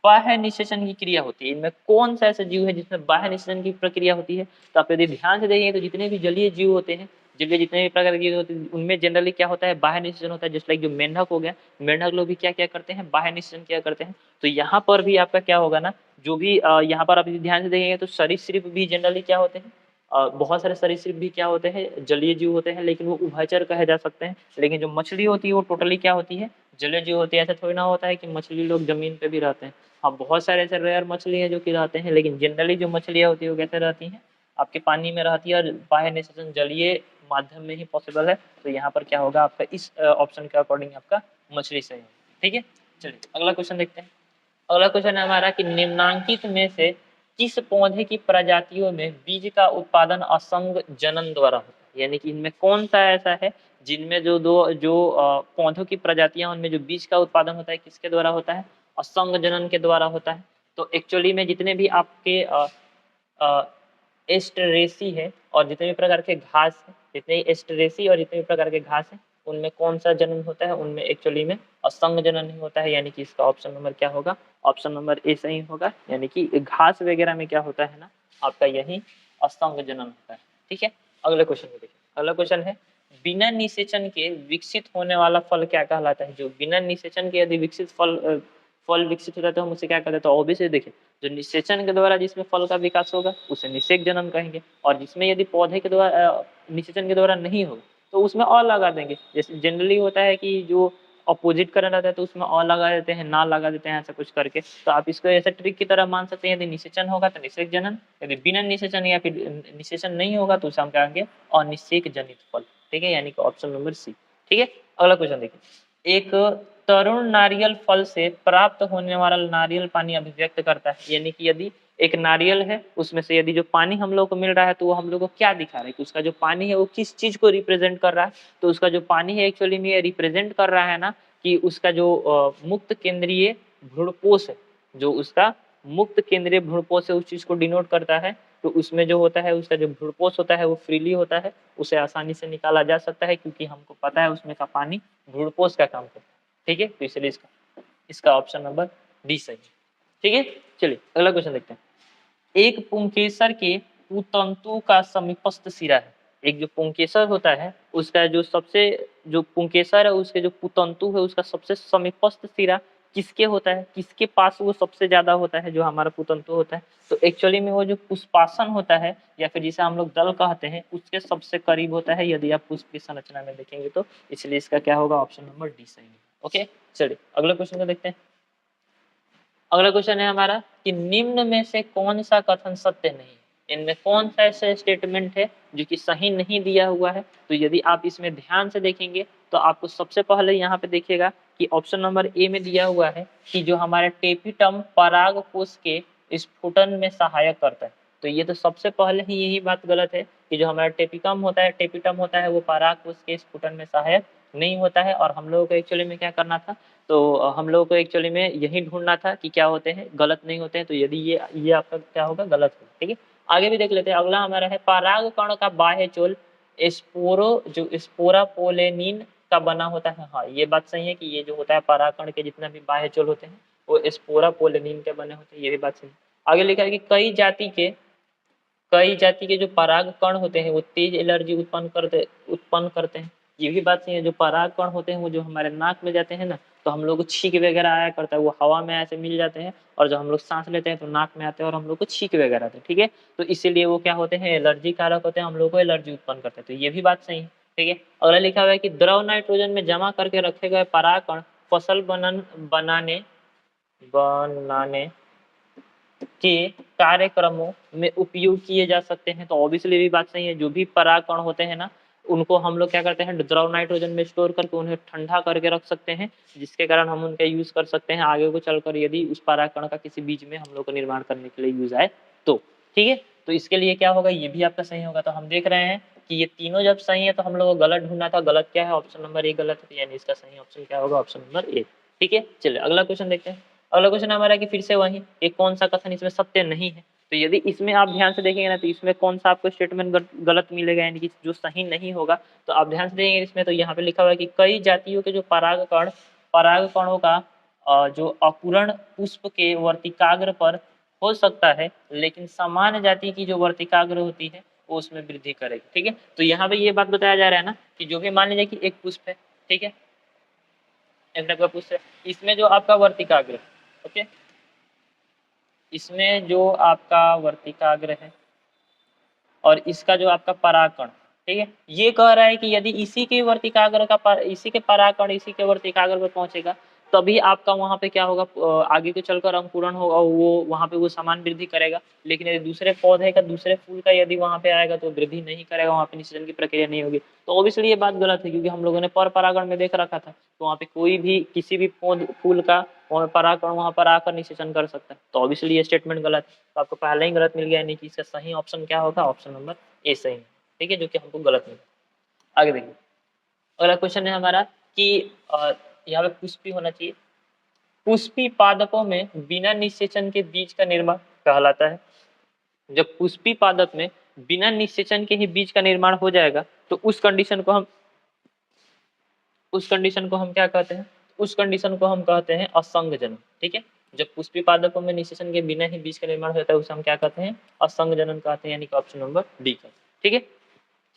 बाह्य निषेचन की क्रिया होती है। इनमें कौन सा ऐसा जीव है जिसमें बाह्य निषेचन की प्रक्रिया होती है। तो आप यदि ध्यान से देखेंगे तो जितने भी जलीय जीव होते हैं, जलीय जितने भी प्रकार के जीव होते हैं, उनमें जनरली क्या होता है, बाह्य निषेचन होता है। जस्ट लाइक जो मेंढक हो गया, मेंढक लोग भी क्या क्या करते हैं, बाह्य निषेचन क्या करते हैं। तो यहाँ पर भी आपका क्या होगा ना, जो भी यहाँ पर आप ध्यान से देखेंगे तो सरीसृप भी जनरली क्या होते हैं, बहुत सारे सरीसृप भी क्या होते हैं, जलीय जीव होते हैं, लेकिन वो उभयचर कहे जा सकते हैं। लेकिन जो मछली होती है वो टोटली क्या होती है, जलीय जीव होती है। ऐसा थोड़ी ना होता है कि मछली लोग जमीन पे भी रहते हैं। हाँ, बहुत सारे ऐसे रेयर मछली है जो कि रहते हैं, लेकिन जनरली जो मछलियाँ होती है वो कैसे रहती हैं, आपके पानी में रहती है, और बाह्य निषेचन जलीय माध्यम में ही पॉसिबल है। तो यहाँ पर क्या होगा, आपका इस ऑप्शन के अकॉर्डिंग आपका मछली सही है। ठीक है, चलिए अगला क्वेश्चन देखते हैं। अगला क्वेश्चन है हमारा कि निम्नांकित में से किस पौधे की प्रजातियों में बीज का उत्पादन असंग जनन द्वारा होता है। यानी कि इनमें कौन सा ऐसा है जिनमें जो पौधों की प्रजातियां, उनमें जो बीज का उत्पादन होता है किसके द्वारा होता है, असंग जनन के द्वारा होता है। तो एक्चुअली में जितने भी आपके एस्टरेसी है और जितने भी प्रकार के घास है, जितने एस्टरेसी और जितने भी प्रकार के घास है, उनमें कौन सा जनन होता है, उनमें एक्चुअली में असंग जनन नहीं होता है। यानी कि इसका ऑप्शन नंबर क्या होगा, ऑप्शन नंबर ए सही होगा। यानी कि घास वगैरह में क्या होता है ना, आपका यही असंग जनन होता है। ठीक है, अगले क्वेश्चन को देखिए। अगला क्वेश्चन है बिना निषेचन के विकसित होने वाला फल क्या कहलाता है। जो बिना निषेचन के यदि फल विकसित होता है तो हम उसे क्या कहते हैं, तो ऑब्वियसली देखिए, जो निषेचन के द्वारा जिसमें फल का विकास होगा उसे निषेक जनन कहेंगे, और जिसमें यदि पौधे के द्वारा निषेचन के द्वारा नहीं होगा तो उसमें और लगा देंगे। जैसे जनरली होता है कि जो अपोजिट करंट आता है तो उसमें और लगा देते हैं, ना लगा देते हैं, ऐसा कुछ करके। तो आप इसको ऐसे ट्रिक की तरह मान सकते हैं, यदि निषेचन होगा तो निषेक जनन, यदि बिना निषेचन या फिर निषेचन नहीं होगा तो उसे हम कहेंगे अनिषेक जनित फल। ठीक है, यानी कि ऑप्शन नंबर सी। ठीक है, अगला क्वेश्चन देखिए। एक तरुण नारियल फल से प्राप्त होने वाला नारियल पानी अभिव्यक्त करता है। यानी कि यदि एक नारियल है, उसमें से यदि जो पानी हम लोग को मिल रहा है तो वो हम लोग को क्या दिखा रहा है कि उसका जो पानी है वो किस चीज को रिप्रेजेंट कर रहा है। तो उसका जो पानी है एक्चुअली में ये रिप्रेजेंट कर रहा है ना कि उसका जो मुक्त केंद्रीय भ्रूणपोष है, जो उसका मुक्त केंद्रीय भ्रूणपोष है, उस चीज को डिनोट करता है। तो उसमें जो होता है, उसका जो भ्रूणपोष होता है वो फ्रीली होता है, उसे आसानी से निकाला जा सकता है, क्योंकि हमको पता है उसमें का पानी भ्रूणपोष का काम करता है। ठीक है, तो इसलिए इसका ऑप्शन नंबर डी सही है। ठीक है, चलिए अगला क्वेश्चन देखते हैं। एक पुंकेसर के पुतंतु का समीपस्थ सिरा है। एक जो पुंकेसर होता है उसका जो सबसे जो पुंकेसर है उसके जो पुतंतु है उसका सबसे समीपस्थ सिरा किसके होता है, किसके पास वो सबसे ज्यादा होता है जो हमारा पुतंतु होता है। तो एक्चुअली में वो जो पुष्पासन होता है या फिर जिसे हम लोग दल कहते हैं उसके सबसे करीब होता है यदि आप पुष्प की संरचना में देखेंगे तो। इसलिए इसका क्या होगा, ऑप्शन नंबर डी सही है। ओके, चलिए अगला क्वेश्चन को देखते हैं। अगला क्वेश्चन है हमारा कि निम्न में से कौन सा कथन सत्य नहीं है। इनमें कौन सा ऐसा स्टेटमेंट है जो कि सही नहीं दिया हुआ है। तो यदि आप इसमें ध्यान से देखेंगे तो आपको सबसे पहले यहाँ पे देखिएगा कि ऑप्शन नंबर ए में दिया हुआ है कि जो हमारे टेपिटम पराग कोश के स्फुटन में सहायक करता है। तो ये तो सबसे पहले ही यही बात गलत है कि जो हमारा टेपिटम होता है वो पराग कोश के स्फुटन में सहायक नहीं होता है। और हम लोगों को एक्चुअली में क्या करना था, तो हम लोगों को एक्चुअली में यही ढूंढना था कि क्या होते हैं, गलत नहीं होते हैं। तो यदि ये आपका क्या होगा, गलत होगा। ठीक है, आगे भी देख लेते हैं। अगला हमारा है पराग कण का बाह्य चोल स्पोरो जो स्पोरापोलेनिन का बना होता है। हाँ, ये बात सही है कि ये जो होता है परागकण के जितना भी बाह्य चोल होते हैं वो स्पोरापोलेनिन के बने होते हैं, ये भी बात सही है। आगे लिखा है कि कई जाति के जो पराग कण होते हैं वो तेज एलर्जी उत्पन्न करते हैं। ये भी बात सही है। जो पराग कण होते हैं वो जो हमारे नाक में जाते हैं ना, तो हम लोग को छींक वगैरह आया करता है, वो हवा में ऐसे मिल जाते हैं और जब हम लोग सांस लेते हैं तो नाक में आते हैं और हम लोग को छींक वगैरह आते हैं। ठीक है, तो इसीलिए वो क्या होते हैं, एलर्जी कारक होते हैं, हम लोग को एलर्जी उत्पन्न करते हैं। तो ये भी बात सही है। ठीक है, अगला लिखा हुआ है कि द्रव नाइट्रोजन में जमा करके रखे गए पराग कण फसल बनाने के कार्यक्रमों में उपयोग किए जा सकते हैं। तो ऑब्वियसली भी बात सही है। जो भी परागकण होते हैं ना उनको हम लोग क्या करते हैं, द्रव नाइट्रोजन में स्टोर करके उन्हें ठंडा करके रख सकते हैं, जिसके कारण हम उनका यूज कर सकते हैं आगे को चलकर यदि उस परागकण का किसी बीज में हम लोग को निर्माण करने के लिए यूज आए तो। ठीक है, तो इसके लिए क्या होगा, ये भी आपका सही होगा। तो हम देख रहे हैं कि ये तीनों जब सही है तो हम लोग को गलत ढूंढना था। गलत क्या है, ऑप्शन नंबर ए गलत है, यानी इसका सही ऑप्शन क्या होगा, ऑप्शन नंबर ए। ठीक है, चलिए अगला क्वेश्चन देखते हैं। अगला क्वेश्चन हमारा कि फिर से वही एक कौन सा कथन इसमें सत्य नहीं है। तो यदि इसमें आप ध्यान से देखेंगे ना तो इसमें कौन सा आपको स्टेटमेंट गलत मिलेगा, यानी कि जो सही नहीं होगा। तो आप ध्यान से देखेंगे इसमें तो यहाँ पे लिखा हुआ है कि कई जातियों के जो परागकणों का जो अपूर्ण पुष्प के वर्तिकाग्र पर हो सकता है, लेकिन समान जाति की जो वर्तिकाग्र होती है वो उसमें वृद्धि करेगी। ठीक है, तो यहाँ पे ये बात बताया जा रहा है ना कि जो भी मान लीजिए कि एक पुष्प है, ठीक है, एक टाइप का पुष्प है, इसमें जो आपका वर्तिकाग्र है, ओके, इसमें जो आपका वर्तिकाग्र है और इसका जो आपका परागकण, ठीक है, ये कह रहा है कि यदि इसी के परागकण इसी के वर्तिकाग्र पर पहुंचेगा तभी आपका वहां पे क्या होगा, आगे के चलकर अंकुरण होगा, वो वहां पे वो समान वृद्धि करेगा। लेकिन यदि दूसरे पौधे का दूसरे फूल का यदि वहां पे आएगा तो वृद्धि नहीं करेगा, वहां पे निषेचन की प्रक्रिया नहीं होगी। तो ऑब्वियसली ये बात गलत है, क्योंकि हम लोगों ने पर परागण में देख रखा था, तो वहाँ पे कोई भी किसी भी फूल का परागकण वहां पर आकर निषेचन कर सकता है। तो ऑब्वियसली ये स्टेटमेंट गलत है। तो आपको पहले ही गलत मिल गया, यानी कि इसका सही ऑप्शन क्या होगा, ऑप्शन नंबर ए सही है। ठीक है, जो कि हमको गलत मिला। आगे देखिए, अगला क्वेश्चन है हमारा कि यहाँ पे पुष्पी होना चाहिए। पुष्पी पादपों में बिना निषेचन के बीज का निर्माण कहलाता है। जब पुष्पी पादप में बिना निषेचन के ही बीज का निर्माण हो जाएगा तो उस कंडीशन को हम क्या कहते हैं, उस कंडीशन को हम कहते हैं असंग जनन। ठीक है, जब पुष्पी पादपों में निषेचन के बिना ही बीज का निर्माण होता है उसे हम क्या कहते हैं, असंग जनन कहते हैं, यानी कि ऑप्शन नंबर डी का। ठीक है,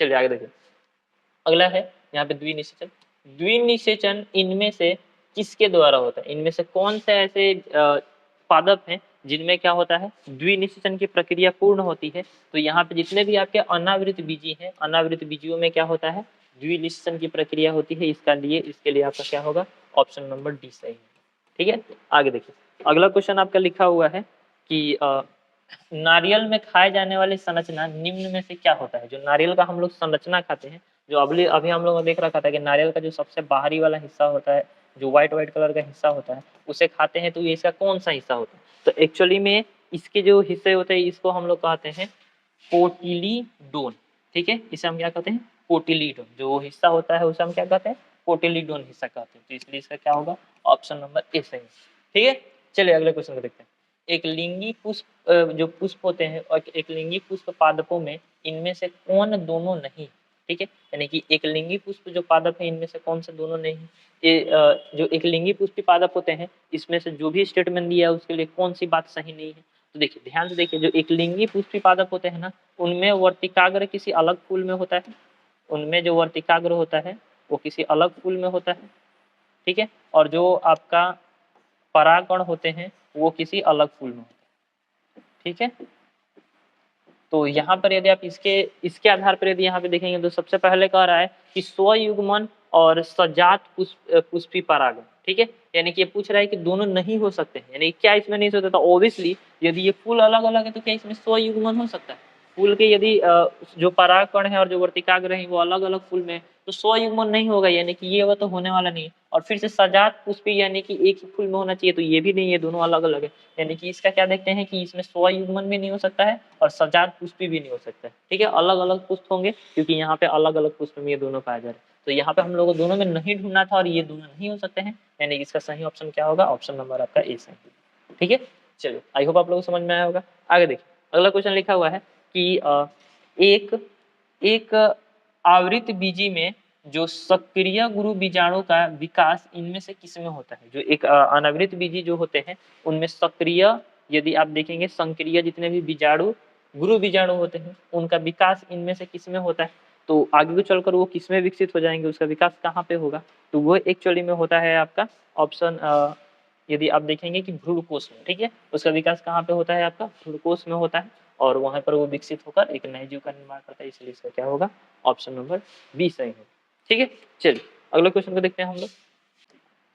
चलिए आगे देखिए। अगला है यहाँ पे द्विनिषेचन। द्विनिषेचन इनमें से किसके द्वारा होता है, इनमें से कौन से ऐसे पादप हैं जिनमें क्या होता है, द्विनिषेचन की प्रक्रिया पूर्ण होती है। तो यहाँ पे जितने भी आपके अनावृत बीजी हैं, अनावृत बीजियों में क्या होता है, द्विनिषेचन की प्रक्रिया होती है। इसके लिए आपका क्या होगा, ऑप्शन नंबर डी सही है। ठीक है, आगे देखिए। अगला क्वेश्चन आपका लिखा हुआ है कि नारियल में खाए जाने वाली संरचना निम्न में से क्या होता है। जो नारियल का हम लोग संरचना खाते हैं, जो अभी हम लोग देख रखा था कि नारियल का जो सबसे बाहरी वाला हिस्सा होता है, जो व्हाइट कलर का हिस्सा होता है, उसे खाते हैं तो ये इसका कौन सा हिस्सा होता है। तो एक्चुअली में इसके जो हिस्से होते हैं इसको हम लोग कहते हैं कोटिलीडोन। ठीक है, इसे हम क्या कहते हैं, कोटिलीडोन। जो हिस्सा होता है उसे हम क्या कहते हैं, कोटिलीडोन हिस्सा कहते हैं। तो इसलिए इसका क्या होगा, ऑप्शन नंबर ए सही। ठीक है, चलिए अगले क्वेश्चन को देखते हैं। एक लिंगी पुष्प जो पुष्प होते हैं और एक लिंगी पुष्प पादपों में इनमें से कौन दोनों नहीं। ठीक है, यानी कि एक लिंगी पुष्प जो पादप है इनमें से कौन से दोनों नहीं है। ये जो एक लिंगी पुष्पी पादप होते हैं इसमें से जो भी स्टेटमेंट दिया है उसके लिए कौन सी बात सही नहीं है। तो देखिए ध्यान से देखिए, जो एक लिंगी पुष्पी पादप होते हैं ना उनमें वर्तिकाग्र किसी अलग फूल में होता है, उनमें जो वर्तिकाग्र होता है वो किसी अलग फूल में होता है, ठीक है, और जो आपका परागकण होते हैं वो किसी अलग फूल में होते हैं, ठीक है। तो यहाँ पर यदि आप इसके इसके आधार पर यदि यहाँ पे देखेंगे तो सबसे पहले कह रहा है कि स्वयुग्मन और सजात पुष्पी परागण, ठीक है, यानी कि ये पूछ रहा है कि दोनों नहीं हो सकते हैं, यानी क्या इसमें नहीं हो सकता। तो ऑब्वियसली यदि ये फूल अलग अलग है तो क्या इसमें स्वयुग्मन हो सकता है। फूल के यदि जो परागकण है और जो वर्तिकाग्र है वो अलग अलग फूल में, तो स्वयुग्मन नहीं होगा, यानी कि ये वो तो होने वाला नहीं है। और फिर से सजात पुष्पी यानी कि एक ही फूल में होना चाहिए, तो ये भी नहीं है, दोनों अलग अलग है। यानी कि इसका क्या देखते हैं कि इसमें स्वयुग्मन भी नहीं हो सकता है और सजात पुष्पी भी नहीं हो सकता है, ठीक है, अलग अलग पुष्प होंगे क्योंकि यहाँ पे अलग अलग पुष्प में ये दोनों पाए जा रहे हैं। तो यहाँ पे हम लोगों को दोनों में नहीं ढूंढना था और ये दोनों नहीं हो सकते हैं, यानी कि इसका सही ऑप्शन क्या होगा, ऑप्शन नंबर आपका ए सही, ठीक है। चलो आई होप आप लोगों को समझ में आया होगा। आगे देखिए अगला क्वेश्चन लिखा हुआ है कि एक एक आवृत बीजी में जो सक्रिय गुरु बीजाणु का विकास इनमें से किसमें होता है। जो एक अनावृत बीजी जो होते हैं उनमें सक्रिय, यदि आप देखेंगे संक्रिय जितने भी बीजाणु गुरु बीजाणु होते हैं उनका विकास इनमें से किसमें होता है। तो आगे को चलकर वो किसमें विकसित हो जाएंगे, उसका विकास कहाँ पे होगा, तो वो एक्चुअली में होता है आपका ऑप्शन, यदि आप देखेंगे कि भ्रूणकोश में, ठीक है, उसका विकास कहाँ पे होता है, आपका भ्रूणकोश में होता है और वहां पर वो विकसित होकर एक नए जीव का निर्माण करता है, इसलिए इसका क्या होगा, ऑप्शन नंबर बी सही होगा, ठीक है। चलिए अगले क्वेश्चन को देखते हैं हम लोग।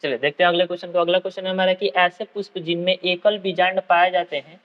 चलिए देखते हैं अगले क्वेश्चन को। अगला क्वेश्चन है हमारा कि ऐसे पुष्प जिनमें एकल बीजांड पाए जाते हैं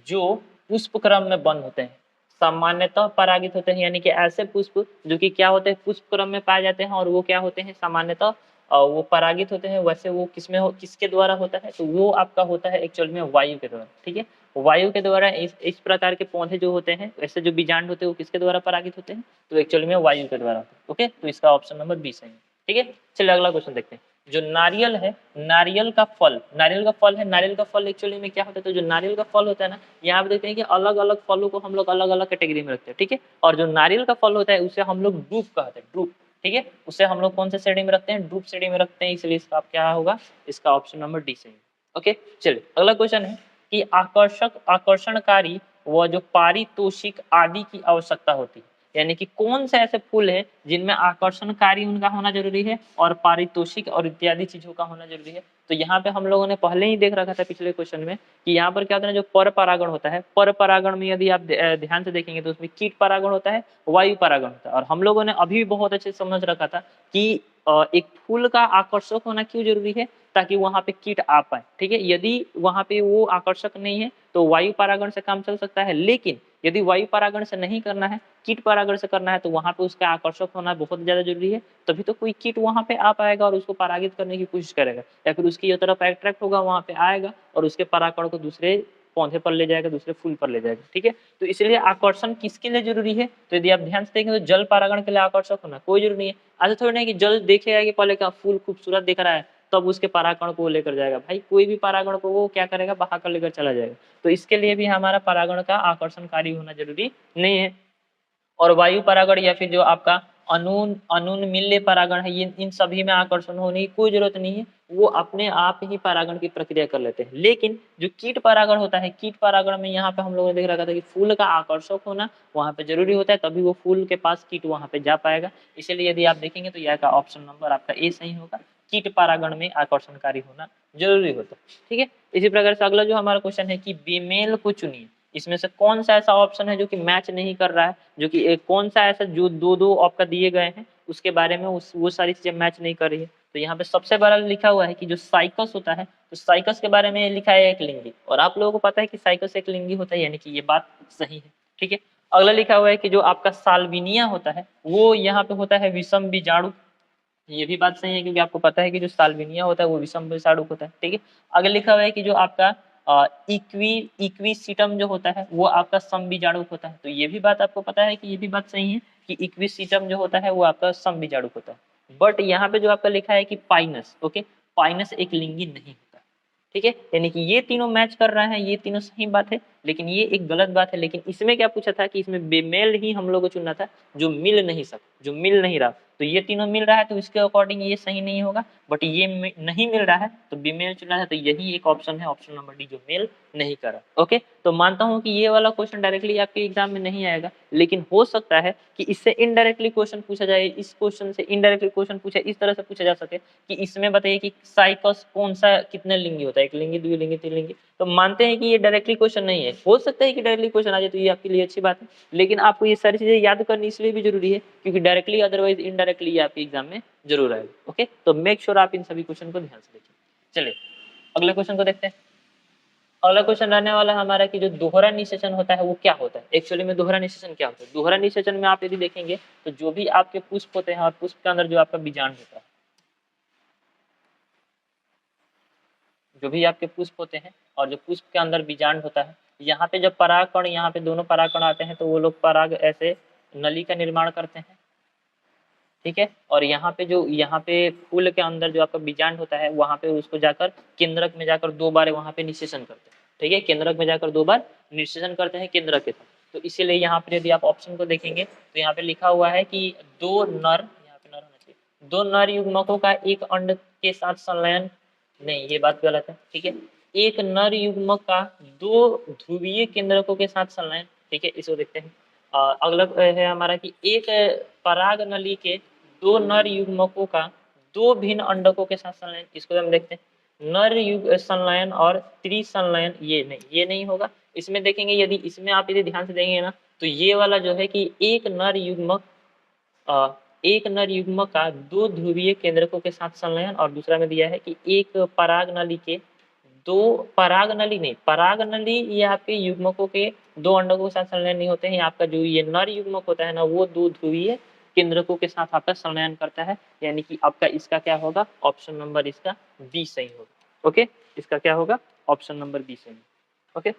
जो पुष्प क्रम में बंद होते हैं सामान्यतः परागित होते हैं, यानी कि ऐसे पुष्प जो कि क्या होते हैं पुष्प क्रम में पाए जाते हैं और वो क्या होते हैं सामान्यतः वो परागित होते हैं। वैसे वो किसके द्वारा होता है, तो वो आपका होता है एक्चुअल में वायु के द्वारा, ठीक है, वायु के द्वारा। इस प्रकार के पौधे जो होते हैं ऐसे जो बीजांड होते हैं वो किसके द्वारा परागित होते हैं, तो एक्चुअल में वायु के द्वारा होते हैं। ओके, तो इसका ऑप्शन नंबर बी सही है, ठीक है। चलिए अगला क्वेश्चन देखते हैं। जो नारियल है, नारियल का फल है, नारियल का फल एक्चुअली में क्या होता है, तो जो नारियल का फल होता है ना, यहाँ पे देखते हैं कि अलग अलग फलों को हम लोग अलग अलग कैटेगरी में रखते हैं, ठीक है, और जो नारियल का फल होता है उसे हम लोग ड्रूप कहते हैं, ड्रूप, ठीक है, उसे हम लोग कौन से श्रेणी में रखते हैं, ड्रूप श्रेणी में रखते हैं, इसलिए इसका क्या होगा, इसका ऑप्शन नंबर डी सही। ओके, चलिए अगला क्वेश्चन है कि आकर्षणकारी व जो पारितोषिक आदि की आवश्यकता होती है, यानी कि कौन से ऐसे फूल है जिनमें आकर्षणकारी उनका होना जरूरी है और पारितोषिक और इत्यादि चीजों का होना जरूरी है। तो यहाँ पे हम लोगों ने पहले ही देख रखा था पिछले क्वेश्चन में कि यहाँ पर क्या होता है, जो पर परागण होता है, पर परागण में यदि आप ध्यान से देखेंगे तो उसमें कीट परागण होता है, वायु परागण होता है। और हम लोगों ने अभी भी बहुत अच्छे से समझ रखा था कि एक फूल का आकर्षक होना क्यों जरूरी है, ताकि वहां पे कीट आ पाए, ठीक है। यदि वहां पे वो आकर्षक नहीं है तो वायु परागण से काम चल सकता है, लेकिन यदि वायु परागण से नहीं करना है, कीट परागण से करना है, तो वहां पे उसका आकर्षक होना बहुत ज्यादा जरूरी है, तभी तो कोई कीट वहां पे आ पाएगा और उसको परागित करने की कोशिश करेगा, या फिर उसकी तरफ अट्रैक्ट होगा, वहां पे आएगा और उसके परागकण को दूसरे पौधे पर ले जाएगा, दूसरे फूल पर ले जाएगा, ठीक है। तो इसलिए आकर्षण किसके लिए जरूरी है, तो यदि आप ध्यान से देखें तो जल परागण के लिए आकर्षक होना कोई जरूरी नहीं है। ऐसा थोड़ी नहीं कि जल देखेगा कि पहले का फूल खूबसूरत दिख रहा है तब उसके परागण को लेकर जाएगा, भाई कोई भी परागण को वो क्या करेगा, बहा कर लेकर चला जाएगा। तो इसके लिए भी हमारा परागण का आकर्षणकारी होना जरूरी नहीं है। और वायु परागण या फिर जो आपका अनून अनून मिल्य परागण है, ये इन सभी में आकर्षण होने की कोई जरूरत नहीं है, वो अपने आप ही परागण की प्रक्रिया कर लेते हैं। लेकिन जो कीट परागण होता है, कीट परागण में यहाँ पे हम लोगों ने देख रखा था कि फूल का आकर्षक होना वहां पे जरूरी होता है, तभी वो फूल के पास कीट वहां पे जा पाएगा। इसलिए यदि आप देखेंगे तो यह का ऑप्शन नंबर आपका ए सही होगा, कीट परागण में आकर्षणकारी होना जरूरी होता है, ठीक है। इसी प्रकार से अगला जो हमारा क्वेश्चन है कि बेमेल को चुनिए, इसमें से कौन सा ऐसा ऑप्शन है जो कि मैच नहीं कर रहा है, जो कि एक कौन सा ऐसा जो दो दो आपका दिए गए हैं उसके बारे में वो सारी चीजें मैच नहीं कर रही है। तो यहाँ पे सबसे बड़ा लिखा हुआ है कि जो साइकस होता है, तो साइकस के बारे में लिखा है एक लिंगी, और आप लोगों को पता है कि साइकस एक लिंगी होता है, यानी कि ये बात सही है, ठीक है। अगला लिखा हुआ है कि जो आपका साल्विनिया होता है वो यहाँ पे होता है विषम बीजाणु, ये भी बात सही है क्योंकि आपको पता है कि जो साल्विनिया होता है वो विषम बीजाणु होता है, ठीक है। आगे लिखा हुआ है कि जो आपका इक्विसीटम जो होता है वो आपका समबीजाणु होता है, तो ये भी बात आपको पता है कि ये भी बात सही है कि इक्विसीटम जो होता है वो आपका समबीजाणु होता है। बट यहाँ पे जो आपका लिखा है कि पाइनस, ओके, पाइनस एक लिंगी नहीं होता, ठीक है, यानी कि ये तीनों मैच कर रहे हैं, ये तीनों सही बात है, लेकिन ये एक गलत बात है। लेकिन इसमें क्या पूछा था कि इसमें बेमेल ही हम लोग को चुनना था, जो मिल नहीं जो मिल नहीं रहा। तो ये तीनों मिल रहा है तो इसके अकॉर्डिंग ये सही नहीं होगा, बट ये नहीं मिल रहा है तो बेमेल चुना है, तो यही एक ऑप्शन है, ऑप्शन नंबर डी, जो मेल नहीं करा। ओके, तो मानता हूँ कि ये वाला क्वेश्चन डायरेक्टली आपके एग्जाम में नहीं आएगा, लेकिन हो सकता है कि इससे इनडायरेक्टली क्वेश्चन पूछा जाए, इस क्वेश्चन से इनडायरेक्टली क्वेश्चन पूछा इस तरह से पूछा जा सके कि इसमें बताइए कि साइकस कौन सा कितने लिंगी होता है, एक लिंगी, द्विलिंगी, त्रिलिंगी। तो मानते हैं कि ये डायरेक्टली क्वेश्चन नहीं है, हो सकता है कि डायरेक्टली क्वेश्चन आ जाए, तो ये आपके लिए अच्छी बात है, लेकिन आपको ये सारी चीजें याद करनी इसलिए भी जरूरी है क्योंकि डायरेक्टली अदरवाइज इनडायरेक्टली ये आपके एग्जाम में जरूर आएगा। ओके, तो मेक श्योर आप इन सभी क्वेश्चन को ध्यान से देखिए। चलिए अगले क्वेश्चन को देखते हैं। अगला क्वेश्चन रहने वाला है हमारा कि जो दोहरा निषेचन होता है वो क्या होता है। एक्चुअली में दोहरा निषेचन क्या होता है? दोहरा निषेचन में आप यदि देखेंगे तो जो भी आपके पुष्प होते हैं और पुष्प के अंदर जो आपका बीजांड होता है, जो भी आपके पुष्प होते हैं और जो पुष्प के अंदर बीजांड होता है, यहाँ पे जब परागकण, यहाँ पे दोनों परागकण आते हैं तो वो लोग पराग ऐसे नली का निर्माण करते हैं, ठीक है। और यहाँ पे जो यहाँ पे फूल के अंदर जो आपका बीजांड होता है वहाँ पे उसको जाकर केंद्रक में जाकर 2 बार वहाँ पे निषेचन करते हैं, ठीक है, केंद्रक में जाकर 2 बार निषेचन करते हैं केंद्रक के साथ। तो इसीलिए यहाँ पे यदि आप ऑप्शन को देखेंगे तो यहाँ पे लिखा हुआ है कि 2 नर, यहाँ पे नर होना चाहिए, 2 नर युग्मकों का एक अंड के साथ संलयन, नहीं ये बात गलत है, ठीक है। एक नर युग्मक का 2 ध्रुवीय केंद्रकों के साथ संलयन, ठीक है, इसको देखते हैं। अगला है हमारा कि एक पराग नली के 2 नर युग्मकों का 2 भिन्न अंडकों के साथ संलयन, इसको हम देखते हैं। नर युग संलयन और त्रिसंलयन, ये नहीं होगा। इसमें देखेंगे, यदि इसमें आप यदि ध्यान से देखेंगे ना तो ये वाला जो है कि एक नर युग्मक एक नर युग्मक का 2 ध्रुवीय केंद्रकों के साथ संलयन, और दूसरा में दिया है कि एक पराग नली के 2 पराग नली नहीं, पराग नली ये आपके युग्मकों के 2 अंडकों के साथ संलयन नहीं होते हैं। आपका जो ये नर युग्मक होता है ना वो 2 ध्रुवीय केंद्रकों के साथ आपका संलयन करता है, यानी कि आपका इसका क्या होगा, ऑप्शन नंबर इसका बी सही होगा। ओके, इसका क्या होगा, ऑप्शन नंबर बी सही होगा। ओके,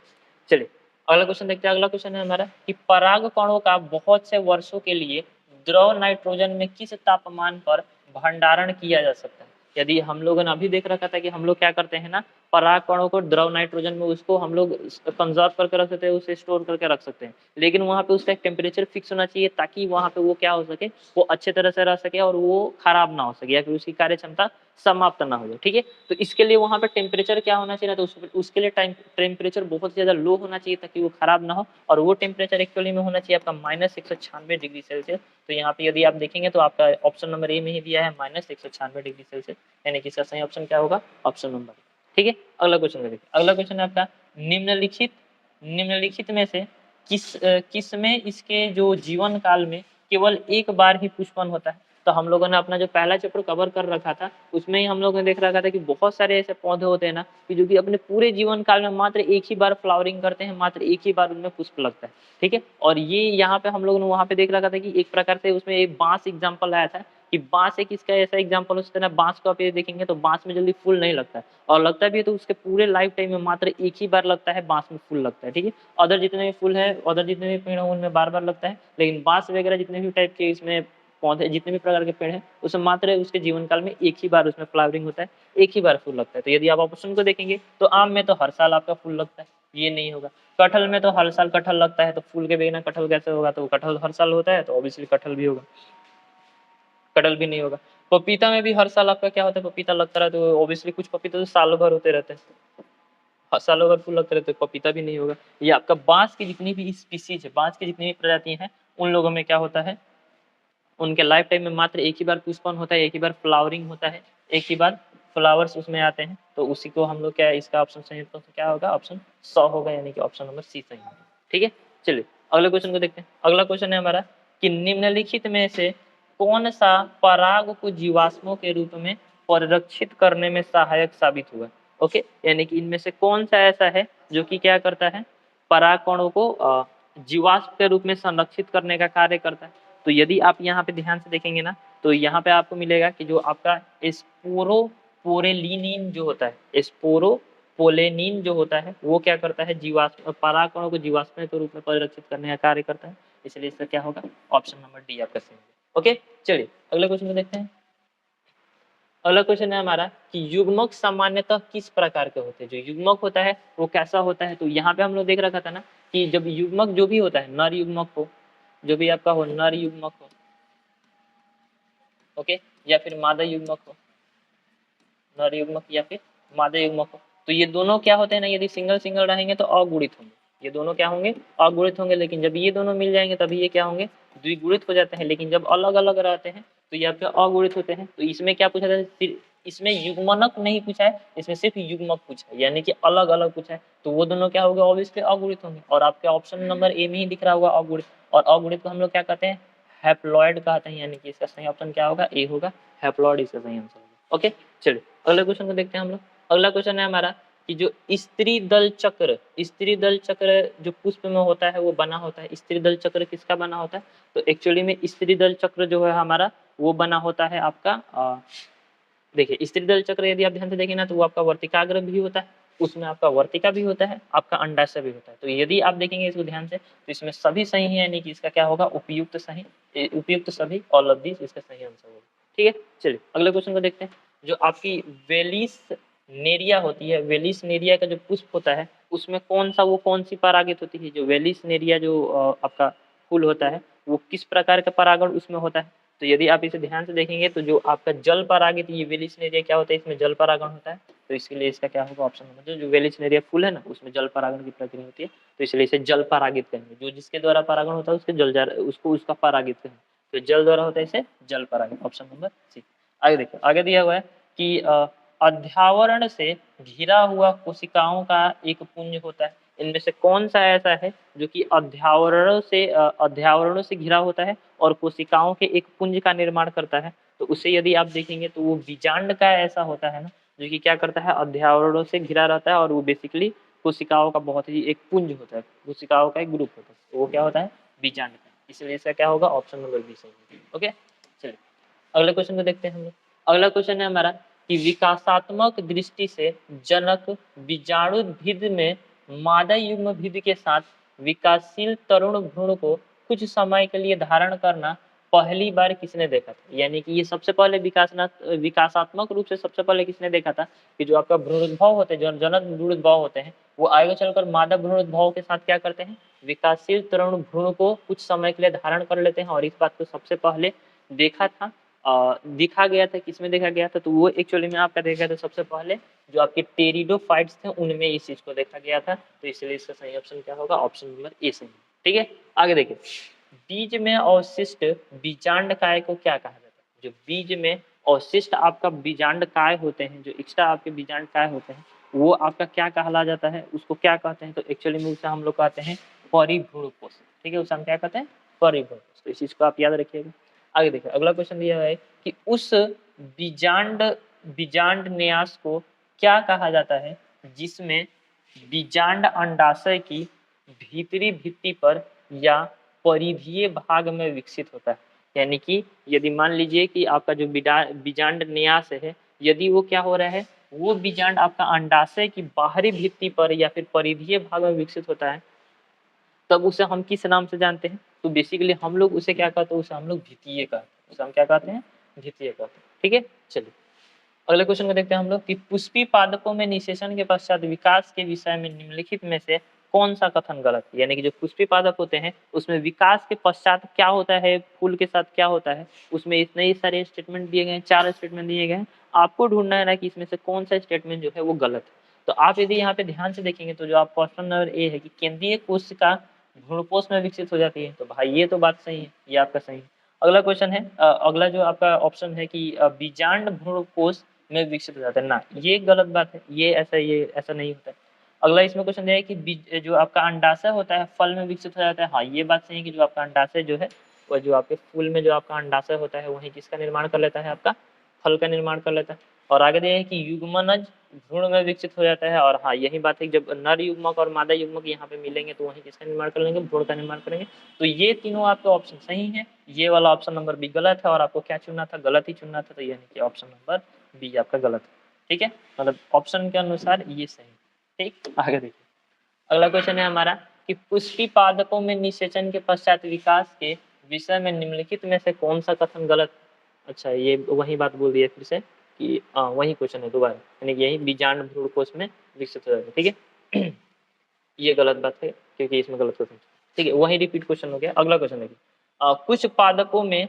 चलिए अगला क्वेश्चन देखते हैं। अगला क्वेश्चन है हमारा कि पराग कणों का बहुत से वर्षों के लिए द्रव नाइट्रोजन में किस तापमान पर भंडारण किया जा सकता है। यदि हम लोगों ने अभी देख रखा था कि हम लोग क्या करते हैं ना, पराग कणों को द्रव नाइट्रोजन में उसको हम लोग कंजर्व करके रख सकते हैं, उसे स्टोर करके रख सकते हैं, लेकिन वहाँ पे उसका एक टेम्परेचर फिक्स होना चाहिए ताकि वहाँ पे वो क्या हो सके, वो अच्छे तरह से रह सके और वो खराब ना हो सके या फिर उसकी कार्य क्षमता समाप्त ना हो जाए, ठीक है। तो इसके लिए वहाँ पे टेम्परेचर क्या होना चाहिए ना, तो उसके लिए टेम्परेचर बहुत ज़्यादा लो होना चाहिए ताकि वो खराब ना हो, और वो टेम्परेचर एक्चुअली में होना चाहिए आपका -196 डिग्री सेल्सियस। तो यहाँ पे यदि आप देखेंगे तो आपका ऑप्शन नंबर ए में ही दिया है -196 डिग्री सेल्सियस, यानी कि इसका सही ऑप्शन क्या होगा, ऑप्शन नंबर, ठीक है। अगला क्वेश्चन देखिए। अगला क्वेश्चन है आपका निम्नलिखित में से किस में इसके जो जीवन काल में केवल एक बार ही पुष्पन होता है। तो हम लोगों ने अपना जो पहला चैप्टर कवर कर रखा था उसमें ही हम लोगों ने देख रखा था कि बहुत सारे ऐसे पौधे होते हैं ना कि जो कि अपने पूरे जीवन काल में मात्र एक ही बार फ्लावरिंग करते हैं, मात्र एक ही बार उनमें पुष्प लगता है, ठीक है। और ये यहाँ पे हम लोगों ने वहाँ पे देख रखा था कि एक प्रकार से उसमें एक बांस एग्जाम्पल आया था कि बांस एक इसका ऐसा एग्जाम्पल हो सकता है ना, बांस को आप ये देखेंगे तो बांस में जल्दी फूल नहीं लगता है, और लगता भी है तो उसके पूरे लाइफ टाइम में मात्र एक ही बार लगता है, बांस में फूल लगता है, ठीक है। अदर जितने भी फूल है, अदर जितने भी पेड़ हैं उनमें बार बार लगता है, लेकिन बांस वगैरह जितने भी टाइप के इसमें पौधे, जितने भी प्रकार के पेड़ हैं उसमें मात्र उसके जीवन काल में एक ही बार उसमें फ्लावरिंग होता है, एक ही बार फूल लगता है। तो यदि आप ऑप्शन को देखेंगे तो आम में तो हर साल आपका फूल लगता है, ये नहीं होगा। कटहल में तो हर साल कटहल लगता है, तो फूल के बिना कटहल कैसे होगा, तो कटहल हर साल होता है तो ऑब्वियसली कटहल भी होगा, कटहल भी नहीं होगा। पपीता में भी हर साल आपका क्या होता है, पपीता लगता रहता है, तो ऑब्वियसली कुछ पपीता तो साल भर होते रहते हैं, सालों भर फूल लगते रहते हैं, पपीता भी नहीं होगा। ये आपका बांस की जितनी भी स्पीसीज है, बांस की जितनी भी प्रजातियां हैं उन लोगों में क्या होता है, उनके लाइफ टाइम में मात्र एक ही बार पुष्पन होता है, एक ही बार फ्लावरिंग होता है, एक ही बार फ्लावर्स उसमें आते हैं, तो उसी को हम लोग क्या, इसका ऑप्शन सही तो क्या होगा, ऑप्शन 100 होगा, यानी कि ऑप्शन नंबर सी सही होगा, ठीक है। चलिए अगले क्वेश्चन को देखते हैं। अगला क्वेश्चन है हमारा कि निम्नलिखित में से कौन सा पराग को जीवाश्मों के रूप में परिरक्षित करने में सहायक साबित हुआ। ओके, यानी कि इनमें से कौन सा ऐसा है जो कि क्या करता है, पराग कणों को जीवाश्म के रूप में संरक्षित करने का कार्य करता है। तो यदि आप यहाँ पे ध्यान से देखेंगे ना तो यहाँ पे आपको मिलेगा कि जो आपका स्पोरोपोरेलिनिन जो होता है, स्पोरोपोलेनिन जो होता है वो क्या करता है, जीवाश्म पराग कणों को जीवाश्म के रूप में परिरक्षित करने का कार्य करता है, इसलिए इसका क्या होगा, ऑप्शन नंबर डी आपका सही है। ओके, चलिए अगले क्वेश्चन को देखते हैं। अगला क्वेश्चन है हमारा कि युग्मक सामान्यतः किस प्रकार के होते हैं। जो युग्मक होता है वो कैसा होता है, तो यहाँ पे हम लोग देख रखा था ना कि जब युग्मक जो भी होता है, नर युग्मक हो, जो भी आपका हो, नर युग्मक हो, ओके, या फिर मादा युग्मक हो, नर युग्मक या फिर मादा युग्मक हो, तो ये दोनों क्या होते हैं ना, यदि सिंगल सिंगल रहेंगे तो अगुणित होंगे, ये दोनों क्या होंगे, अगुणित होंगे। लेकिन जब ये दोनों मिल जाएंगे तभी ये क्या होंगे, द्विगुणित हो जाते हैं। लेकिन जब अलग अलग रहते हैं तो ये आपके अगुणित होते हैं। तो इसमें क्या पूछा था, इसमें युग्मनक नहीं पूछा है, इसमें सिर्फ युग्मक पूछा है, यानी कि अलग अलग पूछा है। तो वो दोनों क्या होंगे, ऑब्वियसली अगुणित होंगे। और आपके ऑप्शन नंबर ए में ही दिख रहा होगा अगुणित, और अगुणित को हम लोग क्या कहते हैं, हैप्लॉइड कहते हैं, यानी कि इसका सही ऑप्शन क्या होगा, ए होगा, हैप्लॉइड इसका सही आंसर होगा। ओके, चलिए अगले क्वेश्चन को देखते हैं हम लोग। अगला क्वेश्चन है हमारा कि जो स्त्री दल चक्र, स्त्री दल चक्र जो पुष्प में होता है वो बना होता है, स्त्री दल चक्र किसका बना होता है, तो एक्चुअली में स्त्री दल चक्र जो है हमारा वो बना होता है आपका देखिए स्त्री दल चक्र यदि आप ध्यान से देखें ना तो वो आपका वर्तिकाग्र भी होता है, उसमें आपका वर्तिका भी होता है, आपका अंडाशय भी होता है। तो यदि आप देखेंगे इसको ध्यान से तो इसमें सभी सही है, यानी कि इसका क्या होगा, उपयुक्त सही, उपयुक्त सभी, ऑल ऑफ दिस इसका सही आंसर होगा। ठीक है, चलिए अगले क्वेश्चन को देखते हैं। जो आपकी वेलिस नेरिया होती है, वेलिस नेरिया का जो पुष्प होता है उसमें कौन सा, वो कौन सी परागित होती है, जो वेलिस नेरिया जो आपका फूल होता है वो किस प्रकार का परागण उसमें होता है। तो यदि आप इसे ध्यान से देखेंगे तो जो आपका जल परागित ये वेलिसनेरिया क्या होता है, इसमें जल परागण होता है। तो इसलिए इसका क्या होगा, ऑप्शन नंबर जो वेलिसनेरिया फूल है ना उसमें जल परागण की प्रक्रिया होती है, तो इसलिए इसे जल परागित कहेंगे। जो जिसके द्वारा परागण होता है उसके उसको उसका परागित कहेंगे। तो जल द्वारा होता है इसे जल परागित, ऑप्शन नंबर सी। आगे देखो, आगे दिया हुआ है कि अध्यावरण से घिरा हुआ कोशिकाओं का एक पुंज होता है। इनमें से कौन सा ऐसा है जो कि अध्यावरणों से घिरा होता है और कोशिकाओं के एक पुंज का निर्माण करता है। तो उसे यदि आप देखेंगे तो वो बीजांड का ऐसा होता है ना, जो कि क्या करता है, अध्यावरणों से घिरा रहता है और वो बेसिकली कोशिकाओं का बहुत ही एक पुंज होता है, कोशिकाओं का एक ग्रुप होता है, तो वो क्या होता है, बीजांड का। इसलिए इसका क्या होगा, ऑप्शन नंबर बी सही है। ओके, चलिए अगले क्वेश्चन को देखते हैं हम लोग। अगला क्वेश्चन है हमारा कि विकासात्मक दृष्टि से जनक बीजाणुभिद में मादा युग्म भिद के साथ विकासशील तरुण भ्रूण को कुछ समय के लिए धारण करना पहली बार किसने देखा था। यानी कि ये सबसे पहले विकासात्मक रूप से सबसे पहले किसने देखा था कि जो आपका भ्रूणोद्भव होते हैं, जो जनक भ्रूणोद्भव होते हैं, वो आगे चलकर मादा भ्रूणोद्भव के साथ क्या करते हैं, विकासशील तरुण भ्रूण को कुछ समय के लिए धारण कर लेते हैं। और इस बात को सबसे पहले देखा था, दिखा गया था, किसमें देखा गया था, तो वो एक्चुअली में आपका देखा था सबसे पहले जो आपके टेरिडोफाइट्स थे उनमें इस चीज को देखा गया था। तो इसलिए इसका सही ऑप्शन क्या होगा, ऑप्शन नंबर ए सही। ठीक है, आगे देखिए, बीज में अवशिष्ट बीजांड काय को क्या कहा जाता है। जो बीज में अवशिष्ट आपका बीजांड काय होते हैं, जो एक्स्ट्रा आपके बीजांड काय होते हैं, वो आपका क्या कहला जाता है, उसको क्या कहते हैं, तो एक्चुअली में उसे हम लोग कहते हैं परिभ्रूणकोश। ठीक है, उसे हम क्या कहते हैं, परिभ्रूणकोश। तो इस चीज को आप याद रखिएगा। आगे देखिए, अगला क्वेश्चन दिया है कि उस बीजांड बीजांड न्यास को क्या कहा जाता है जिसमें बीजांड अंडाशय की भीतरी भित्ति पर या परिधीय भाग में विकसित होता है। यानी कि यदि मान लीजिए कि आपका जो बीजांड न्यास है, यदि वो क्या हो रहा है, वो बीजांड आपका अंडाशय की बाहरी भित्ति पर या फिर परिधीय भाग में विकसित होता है, तब उसे हम किस नाम से जानते हैं, तो बेसिकली हम लोग उसे क्या कहते हैं, उसे हम लोग द्वितीय कहते हैं, उसे हम क्या कहते हैं, द्वितीय कहते हैं। ठीक है, चलिए अगले क्वेश्चन को देखते हैं हम लोग कि पुष्पी पादपों में निषेचन के पश्चात विकास के विषय में निम्नलिखित में से कौन सा कथन गलत है। यानी कि जो पुष्पी पादप होते हैं उसमें विकास के पश्चात क्या होता है, फूल के साथ क्या होता है, उसमें इतने ही सारे स्टेटमेंट दिए गए हैं, 4 स्टेटमेंट दिए गए हैं। आपको ढूंढना है ना कि इसमें से कौन सा स्टेटमेंट जो है वो गलत है। तो आप यदि यहाँ पे ध्यान से देखेंगे तो जो आप क्वेश्चन नंबर ए है कि केंद्रीय कोशिका भ्रूणपोष में विकसित हो जाती है, तो भाई ये तो बात सही है, ये आपका सही है। अगला क्वेश्चन है, अगला जो आपका ऑप्शन है कि बीजांड भ्रूणपोष में विकसित हो जाता है, ना ये गलत बात है, ये ऐसा नहीं होता है। अगला इसमें क्वेश्चन दिया है कि जो आपका अंडाशय होता है फल में विकसित हो जाता है, हाँ ये बात सही है कि जो आपका अंडाशय जो है वो जो आपके फूल में जो आपका अंडाशय होता है वही किसका निर्माण कर लेता है, आपका फल का निर्माण कर लेता है। और आगे दिया है कि युग्मनज भ्रूण में विकसित हो जाता है, और हाँ यही बात है, जब नर युग्मक और मादा युग्मक यहाँ पे मिलेंगे तो वही किसका निर्माण कर लेंगे, भ्रूण का निर्माण करेंगे। तो ये तीनों आपके ऑप्शन सही है, ये वाला ऑप्शन नंबर बी गलत है, और आपको क्या चुनना था, गलत ही चुनना था, तो यानी कि ऑप्शन नंबर बी आपका गलत है। ठीक है, मतलब ऑप्शन के अनुसार ये सही। ठीक, आगे देखिए, अगला क्वेश्चन है हमारा कि पुष्पी पादपों में निषेचन के पश्चात विकास के विषय में निम्नलिखित में से कौन सा कथन गलत। अच्छा, ये वही बात बोल दी है फिर से कि वही क्वेश्चन है दोबारा, यानी कि यही बीजांड भ्रूणकोश में विकसित हो जाता है। ठीक है ये गलत बात है क्योंकि इसमें गलत क्वेश्चन, ठीक है वही रिपीट क्वेश्चन हो गया। अगला क्वेश्चन देखिए, कुछ पादपों में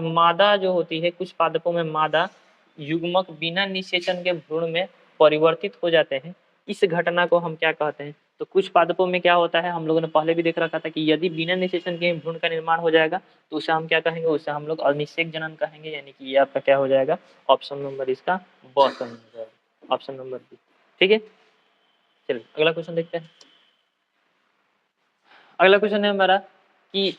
मादा जो होती है, कुछ पादपों में मादा युग्मक बिना निषेचन के भ्रूण में परिवर्तित हो जाते हैं, इस घटना को हम क्या कहते हैं? तो कुछ पादपों में क्या होता है, हम लोगों ने पहले भी देख रखा था कि यदि बिना निषेचन के भ्रूण का निर्माण हो जाएगा तो उसे हम क्या कहेंगे? उसे हम लोग अनिषेक जनन कहेंगे, यानी कि ये आपका क्या हो जाएगा? ऑप्शन नंबर इसका ब सही हो जाएगा, ऑप्शन नंबर बी। ठीक है चलिए अगला क्वेश्चन देखते हैं। अगला क्वेश्चन है हमारा कि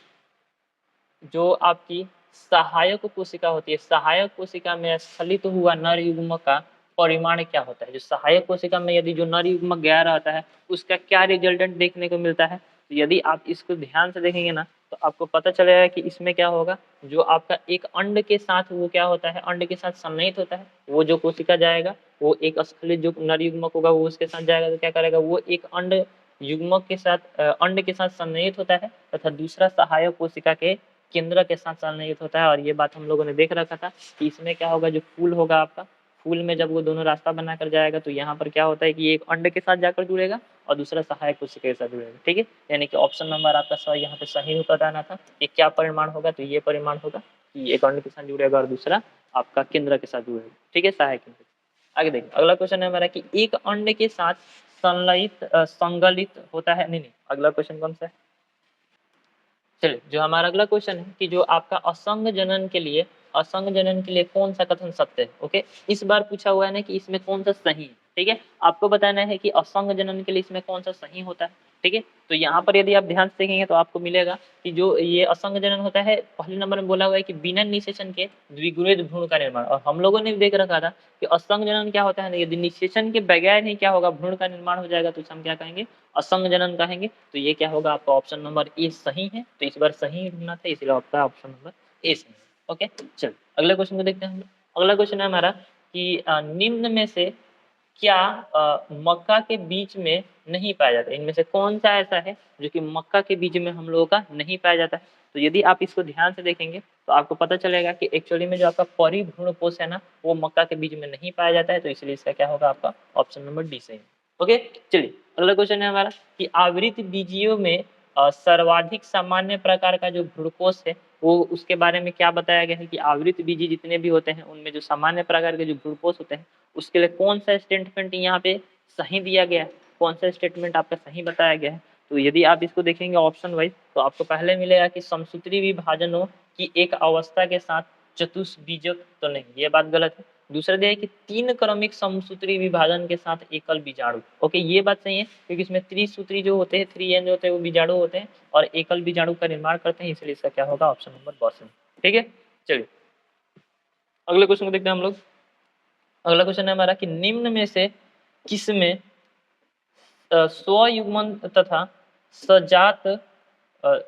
जो आपकी सहायक कोशिका होती है, सहायक कोशिका में स्खलित हुआ नर युग्म का परिमाण क्या होता है? जो सहायक कोशिका में यदि जो नर युग्म गया रहता है उसका क्या रिजल्टेंट देखने को मिलता है? तो यदि आप इसको ध्यान से देखेंगे ना तो आपको पता चलेगा कि इसमें क्या होगा, जो आपका एक अंड के साथ वो क्या होता है, अंड के साथ सम्मिलित होता है, वो जो कोशिका जाएगा वो एक स्खलित जो नर युग्मक होगा वो उसके साथ जाएगा तो क्या करेगा, वो एक अंड युग्मक के साथ अंड के साथ सम्मिलित होता है तथा दूसरा सहायक कोशिका के केंद्र के साथ सम्मिलित होता है। और ये बात हम लोगों ने देख रखा था कि इसमें क्या होगा, जो फूल होगा आपका, फूल में जब वो दोनों रास्ता बनाकर जाएगा तो यहाँ पर क्या होता है कि एक अंड के साथ जाकर जुड़ेगा और दूसरा सहायक कोशिका के साथ जुड़ेगा। ठीक है यानी कि ऑप्शन नंबर आपका सही यहाँ पे सही बताना था। एक क्या परिमाण होगा, तो ये परिमाण होगा कि एक अंड के साथ जुड़ेगा और दूसरा आपका केंद्र के साथ जुड़ेगा। ठीक है सहायक केंद्र। आगे देखिए अगला क्वेश्चन है हमारा कि एक अंड के साथ संगलित होता है, नहीं अगला क्वेश्चन कौन सा है? चलिए जो हमारा अगला क्वेश्चन है कि जो आपका असंग जनन के लिए कौन सा कथन सत्य है? ओके इस बार पूछा हुआ है ना कि इसमें कौन सा सही है। ठीक है आपको बताना है कि असंग जनन के लिए इसमें कौन सा सही होता है। ठीक है तो यहाँ पर यदि आप ध्यान से देखेंगे तो आपको मिलेगा कि जो ये असंग जनन होता है, पहले नंबर में बोला हुआ है कि बिना निषेचन के द्विगुणित भ्रूण का निर्माण, और हम लोगों ने भी देख रखा था कि असंग जनन क्या होता है ना, यदि निषेचन के बगैर ही क्या होगा, भ्रूण का निर्माण हो जाएगा तो उसे हम क्या कहेंगे? असंग जनन कहेंगे। तो ये क्या होगा, आपका ऑप्शन नंबर ए सही है। तो इस बार सही ढूंढना था इसलिए आपका ऑप्शन नंबर ए सही है। ओके चल अगले क्वेश्चन को देखते हैं हम लोग। अगला क्वेश्चन है हमारा कि निम्न में से क्या मक्का के बीच में नहीं पाया जाता है? इनमें से कौन सा ऐसा है जो कि मक्का के बीज में हम लोगों का नहीं पाया जाता है? तो यदि आप इसको ध्यान से देखेंगे तो आपको पता चलेगा कि एक्चुअली में जो आपका परिभ्रूणकोष है ना वो मक्का के बीज में नहीं पाया जाता है। तो इसलिए इसका क्या होगा, आपका ऑप्शन नंबर डी सही है। ओके चलिए अगला क्वेश्चन है हमारा कि आवृत बीजियों में सर्वाधिक सामान्य प्रकार का जो भ्रूणकोष है वो उसके बारे में क्या बताया गया है कि आवृत बीजी जितने भी होते हैं उनमें जो सामान्य प्रकार के जो भ्रूणकोष होते हैं उसके लिए कौन सा स्टेटमेंट यहाँ पे सही दिया गया है, कौन सा स्टेटमेंट आपका सही बताया गया है? तो यदि आप इसको देखेंगे ऑप्शन वाइज तो आपको पहले मिलेगा कि समसूत्री विभाजनों की एक अवस्था के साथ चतुष्बीजक, तो नहीं ये बात गलत है। दूसरा दिया है कि तीन क्रमिक समसूत्री विभाजन के साथ एकल बीजाणु, ओके ये बात सही है क्योंकि इसमें त्रिसूत्री जो होते हैं, 3N जो होते हैं वो बीजाणु होते हैं और एकल बीजाणु का निर्माण करते हैं, इसलिए इसका क्या होगा, ऑप्शन नंबर ब सही। ठीक है चलिए अगले क्वेश्चन को देखते हैं हम लोग। अगला क्वेश्चन है हमारा कि निम्न में से किसमें स्वयुग्मन तथा सजात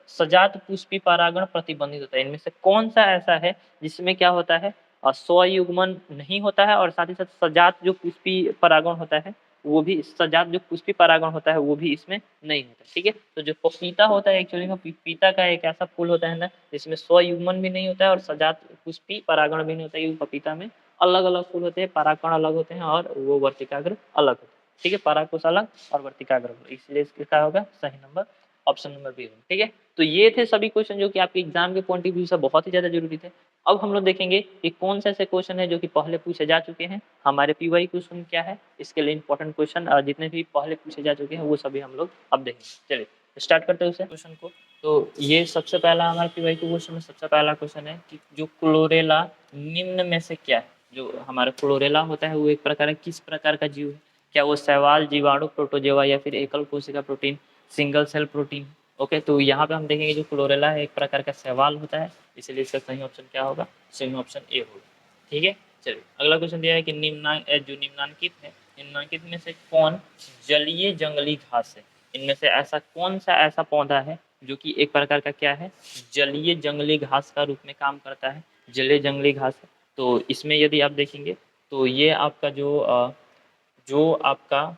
सजात पुष्पी परागण प्रतिबंधित होता है? इनमें से कौन सा ऐसा है जिसमें क्या होता है, स्वयुग्मन नहीं होता है और साथ ही साथ सजात जो पुष्पी परागण होता है वो भी, सजात जो पुष्पी परागण होता है वो भी इसमें नहीं होता। ठीक है तो जो पपीता होता है एक्चुअली में पपीता का एक ऐसा फूल होता है ना जिसमें स्वयुग्मन भी नहीं होता है और सजात पुष्पी परागण भी नहीं होता है, क्योंकि पपीता में अलग अलग फूल होते हैं, परागकण अलग होते हैं और वो वर्तिकाग्र अलग होते हैं। ठीक है परागकोश अलग और वर्तिकाग्र अलग, इसलिए इसका होगा सही नंबर ऑप्शन नंबर बी। ठीक है तो ये थे सभी क्वेश्चन जो कि आपके एग्जाम के पॉइंट ऑफ व्यू से बहुत ही ज्यादा जरूरी थे। अब हम लोग देखेंगे कि कौन से ऐसे क्वेश्चन है जो कि पहले पूछे जा चुके हैं, हमारे पीवाई क्वेश्चन क्या है, इसके लिए इंपॉर्टेंट क्वेश्चन जितने भी पहले पूछे जा चुके हैं वो सभी हम लोग अब देखेंगे। चलिए स्टार्ट करते हैं उसे क्वेश्चन को। तो ये सबसे पहला हमारे पीवाई के क्वेश्चन में सबसे पहला क्वेश्चन है कि जो क्लोरेला निम्न में से क्या है? जो हमारा क्लोरेला होता है वो एक प्रकार किस प्रकार का जीव है? क्या वो शैवाल, जीवाणु, प्रोटोजोआ या फिर एकल कोशिका प्रोटीन, सिंगल सेल प्रोटीन? ओके तो यहाँ पे हम देखेंगे जो क्लोरेला है एक प्रकार का शैवाल होता है, इसलिए इसका सही ऑप्शन क्या होगा, सही ऑप्शन ए होगा। ठीक है चलिए अगला क्वेश्चन दिया है कि जो निम्नांकित है, निम्नांकित में से कौन जलीय जंगली घास है? इनमें से ऐसा कौन सा ऐसा पौधा है जो कि एक प्रकार का क्या है, जलीय जंगली घास का रूप में काम करता है, जलीय जंगली घास है। तो इसमें यदि आप देखेंगे तो ये आपका जो आपका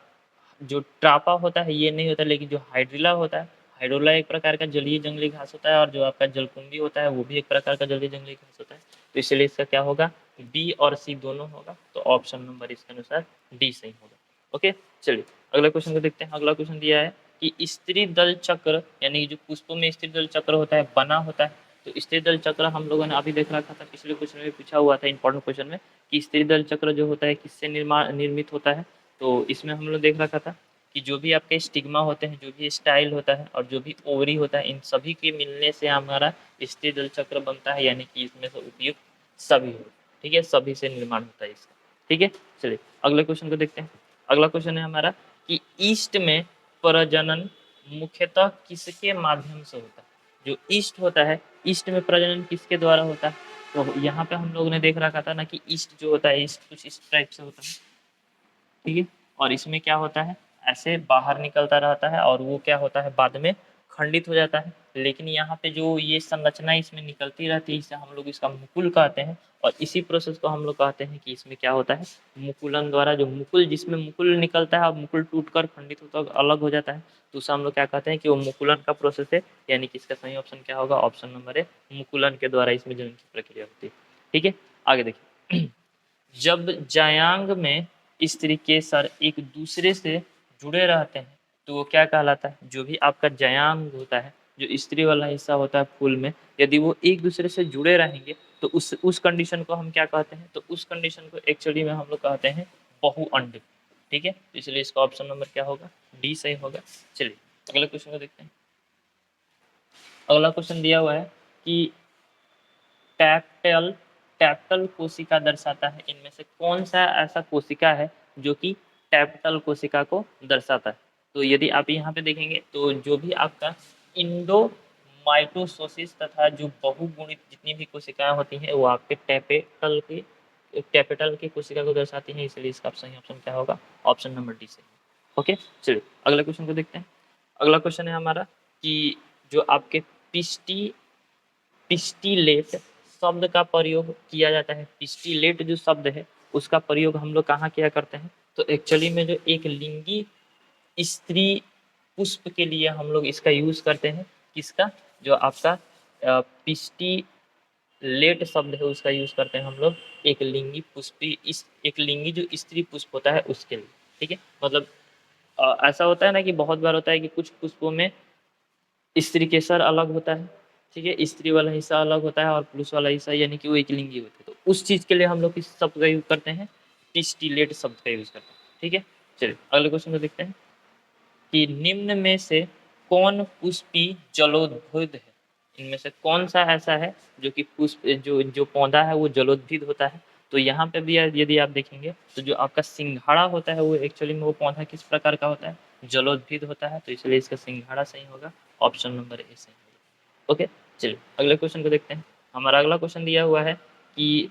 जो ट्रापा होता है ये नहीं होता, लेकिन जो हाइड्रिला होता है, हाइड्रोला एक प्रकार का जलीय जंगली घास होता है और जो आपका जलकुंभी होता है वो भी एक प्रकार का जलीय जंगली घास होता है। तो इसलिए इसका क्या होगा, बी और सी दोनों होगा, तो ऑप्शन नंबर इसके अनुसार डी सही होगा। ओके, चलिए अगला क्वेश्चन को देखते हैं। अगला क्वेश्चन दिया है कि स्त्री दल चक्र, यानी जो पुष्पों में स्त्री दल चक्र होता है बना होता है, तो स्त्री दल चक्र हम लोगों ने अभी देख रखा था, पिछले क्वेश्चन में पूछा हुआ था इंपॉर्टेंट क्वेश्चन में कि स्त्री दल चक्र जो होता है किससे निर्मित होता है। तो इसमें हम लोग देख रखा था कि जो भी आपके स्टिग्मा होते हैं, जो भी स्टाइल होता है और जो भी ओवरी होता है, इन सभी के मिलने से हमारा स्त्री दल चक्र बनता है, यानी कि इसमें से उपयुक्त सभी हो। ठीक है, सभी से निर्माण होता है इसका। ठीक है, चलिए अगले क्वेश्चन को देखते हैं। अगला क्वेश्चन है हमारा कि ईस्ट में प्रजनन मुख्यतः किसके माध्यम से होता है। जो ईस्ट होता है, ईस्ट में प्रजनन किसके द्वारा होता है। तो यहाँ पे हम लोगों ने देख रखा था ना कि ईस्ट जो होता है, ईस्ट कुछ इस टाइप से होता है। ठीक है, और इसमें क्या होता है, ऐसे बाहर निकलता रहता है और वो क्या होता है, बाद में खंडित हो जाता है। लेकिन यहाँ पे जो ये संरचना इसमें निकलती रहती है, इसे हम लोग इसका मुकुल कहते हैं, और इसी प्रोसेस को हम लोग कहते हैं कि इसमें क्या होता है, मुकुलन द्वारा जो मुकुल, जिसमें मुकुल निकलता है और मुकुल टूटकर खंडित होता है, अलग हो जाता है, तो उसे हम लोग क्या कहते हैं कि वो मुकुलन का प्रोसेस है। यानी कि इसका सही ऑप्शन क्या होगा, ऑप्शन नंबर है, मुकुलन के द्वारा इसमें जन्म की प्रक्रिया होती है। ठीक है, आगे देखिए। जब जायांग में स्त्री केसर एक दूसरे से जुड़े रहते हैं तो वो क्या कहलाता है। जो भी आपका जायांग होता है, जो स्त्री वाला हिस्सा होता है फूल में, यदि वो एक दूसरे से जुड़े रहेंगे तो उस कंडीशन को हम क्या कहते हैं, तो उस कंडीशन को एक्चुअली में हम लोग कहते हैं बहुअंड। ठीक है, तो इसलिए इसका ऑप्शन नंबर क्या होगा, डी सही होगा। चलिए अगले क्वेश्चन को देखते हैं। अगला क्वेश्चन दिया हुआ है कि टैप्टल टैप्टल कोशिका दर्शाता है, इनमें से कौन सा ऐसा कोशिका है जो कि टैप्टल कोशिका को दर्शाता है। तो यदि आप यहाँ पे देखेंगे तो जो भी आपका इंडोमाइटोसिस तथा जो बहुगुणित जितनी भी कोशिकाएं होती हैं वो आपके टैपेटल की कोशिका को दर्शाती हैं, इसलिए इसका सही ऑप्शन क्या होगा, ऑप्शन नंबर डी से। ओके, चलिए अगला क्वेश्चन को देखते हैं। अगला क्वेश्चन है हमारा कि जो आपके पिस्टी पिस्टिलेट शब्द का प्रयोग किया जाता है। पिस्टिलेट जो शब्द है उसका प्रयोग हम लोग कहाँ किया करते हैं, तो एक्चुअली में जो एक लिंगी स्त्री पुष्प के लिए हम लोग इसका यूज करते हैं। किसका, जो आपका पिस्टिलेट शब्द है उसका यूज करते हैं हम लोग एक लिंगी पुष्पी, इस एक लिंगी जो स्त्री पुष्प होता है उसके लिए। ठीक है, मतलब ऐसा होता है ना कि बहुत बार होता है कि कुछ पुष्पों में स्त्री केसर अलग होता है। ठीक है, स्त्री वाला हिस्सा अलग होता है और पुरुष वाला हिस्सा यानी कि वो एक लिंगी होते हैं, तो उस चीज के लिए हम लोग किस शब्द का यूज करते हैं, पिस्टिलेट शब्द का यूज करते हैं। ठीक है, चलिए अगले क्वेश्चन को देखते हैं कि निम्न में से कौन पुष्पी जलोद्भिद है। इनमें से कौन सा ऐसा है जो कि पुष्प जो जो पौधा है वो जलोद्भिद होता है। तो यहाँ पे भी यदि आप देखेंगे तो जो आपका सिंघाड़ा होता है वो एक्चुअली में वो पौधा किस प्रकार का होता है, जलोद्भिद होता है, तो इसलिए इसका सिंघाड़ा सही होगा, ऑप्शन नंबर ए सही होगा। ओके, चलिए अगले क्वेश्चन को देखते हैं। हमारा अगला क्वेश्चन दिया हुआ है कि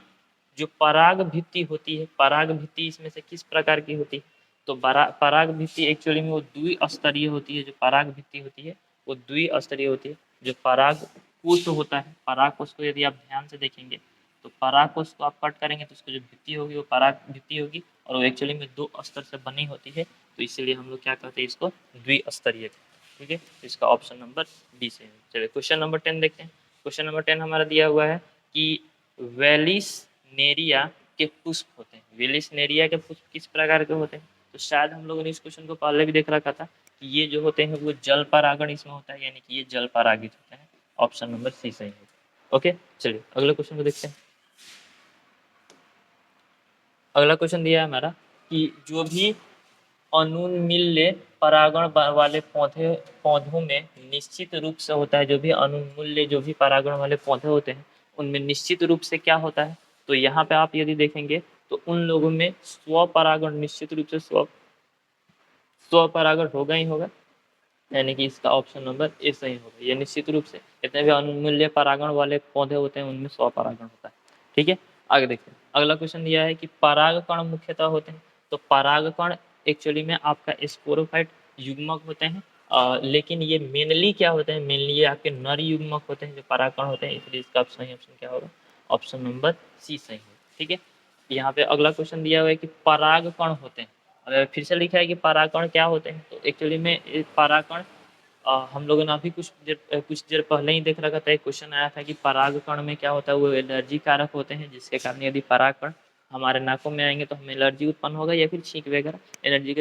जो पराग भित्ति होती है, पराग भित्ति इसमें से किस प्रकार की होती है। तो पराग भित्ति एक्चुअली में वो द्विस्तरीय होती है। जो पराग भित्ति होती है वो द्विस्तरीय होती है। जो पराग कोष होता है, पराग कोष को यदि आप ध्यान से देखेंगे तो पराग कोष को आप कट करेंगे तो उसकी जो भित्ति होगी वो पराग भित्ति होगी, और वो एक्चुअली में दो स्तर से बनी होती है, तो इसीलिए हम लोग क्या कहते हैं इसको द्विस्तरीय। ठीक है, तो इसका ऑप्शन नंबर डी से है। चलिए क्वेश्चन नंबर 10 देखते हैं। क्वेश्चन नंबर 10 हमारा दिया हुआ है कि वेलिस नेरिया के पुष्प होते हैं। वेलिस नेरिया के पुष्प किस प्रकार के होते हैं, तो शायद हम लोगों ने इस क्वेश्चन को पहले भी देख रखा था कि ये जो होते हैं वो जल परागण इसमें होता है, यानी कि ये जल परागित होते हैं, ऑप्शन नंबर सी सही है। ओके, चलिए अगले क्वेश्चन को देखते हैं। अगला क्वेश्चन दिया है हमारा कि जो भी अनुन्मील्य परागण वाले पौधों में निश्चित रूप से होता है, जो भी अनुन्मूल्य जो भी परागण वाले पौधे होते हैं उनमें निश्चित रूप से क्या होता है, तो यहाँ पे आप यदि देखेंगे तो उन लोगों में स्वपरागण निश्चित रूप से स्वपरागण होगा ही होगा, यानी कि इसका ऑप्शन नंबर ए सही होगा। ये निश्चित रूप से जितने भी अनुमूल्य परागण वाले पौधे होते हैं उनमें स्वपरागण होता है। ठीक है, आगे देखते हैं। अगला क्वेश्चन दिया है कि परागकण मुख्यतः होते हैं। तो परागकण एक्चुअली में आपका स्पोरोफाइट युग्मक होते हैं, लेकिन ये मेनली क्या होते हैं, मेनली ये आपके नर युग्मक होते हैं जो परागकण होते हैं, इसलिए इसका सही ऑप्शन क्या होगा, ऑप्शन नंबर सी सही होगा। ठीक है, यहाँ पे अगला क्वेश्चन दिया हुआ है कि परागकण होते हैं। अगर फिर से लिखा है कि परागकण क्या होते हैं, तो एक्चुअली में परागकण हम लोगों ने अभी कुछ देर पहले ही देख रखा था, एक क्वेश्चन आया था कि परागकण में क्या होता है, वो एलर्जी कारक होते हैं, जिसके कारण यदि परागकण हमारे नाकों में आएंगे तो हमें एलर्जी उत्पन्न होगा या फिर छींक वगैरह, एलर्जी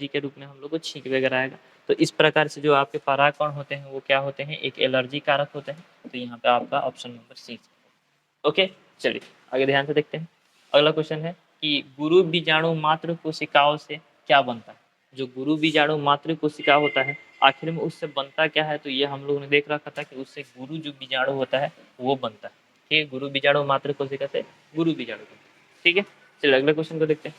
के रूप में हम लोग को छींक वगैरह आएगा। तो इस प्रकार से जो आपके परागकण होते हैं वो क्या होते हैं, एक एलर्जी कारक होते हैं। तो यहाँ पे आपका ऑप्शन नंबर सी। ओके, चलिए आगे ध्यान से देखते हैं। अगला क्वेश्चन है कि गुरु बीजाणु मात्र कोशिकाओं से क्या बनता है। जो गुरु बीजाणु मात्र कोशिका होता है आखिर में उससे बनता क्या है, तो ये हम लोगों ने देख रखा था कि उससे गुरु जो बीजाणु होता है वो बनता है। ठीक है, गुरु बीजाणु मात्र कोशिका से गुरु बीजाणु बनता है। ठीक है, चलिए अगले क्वेश्चन को देखते हैं।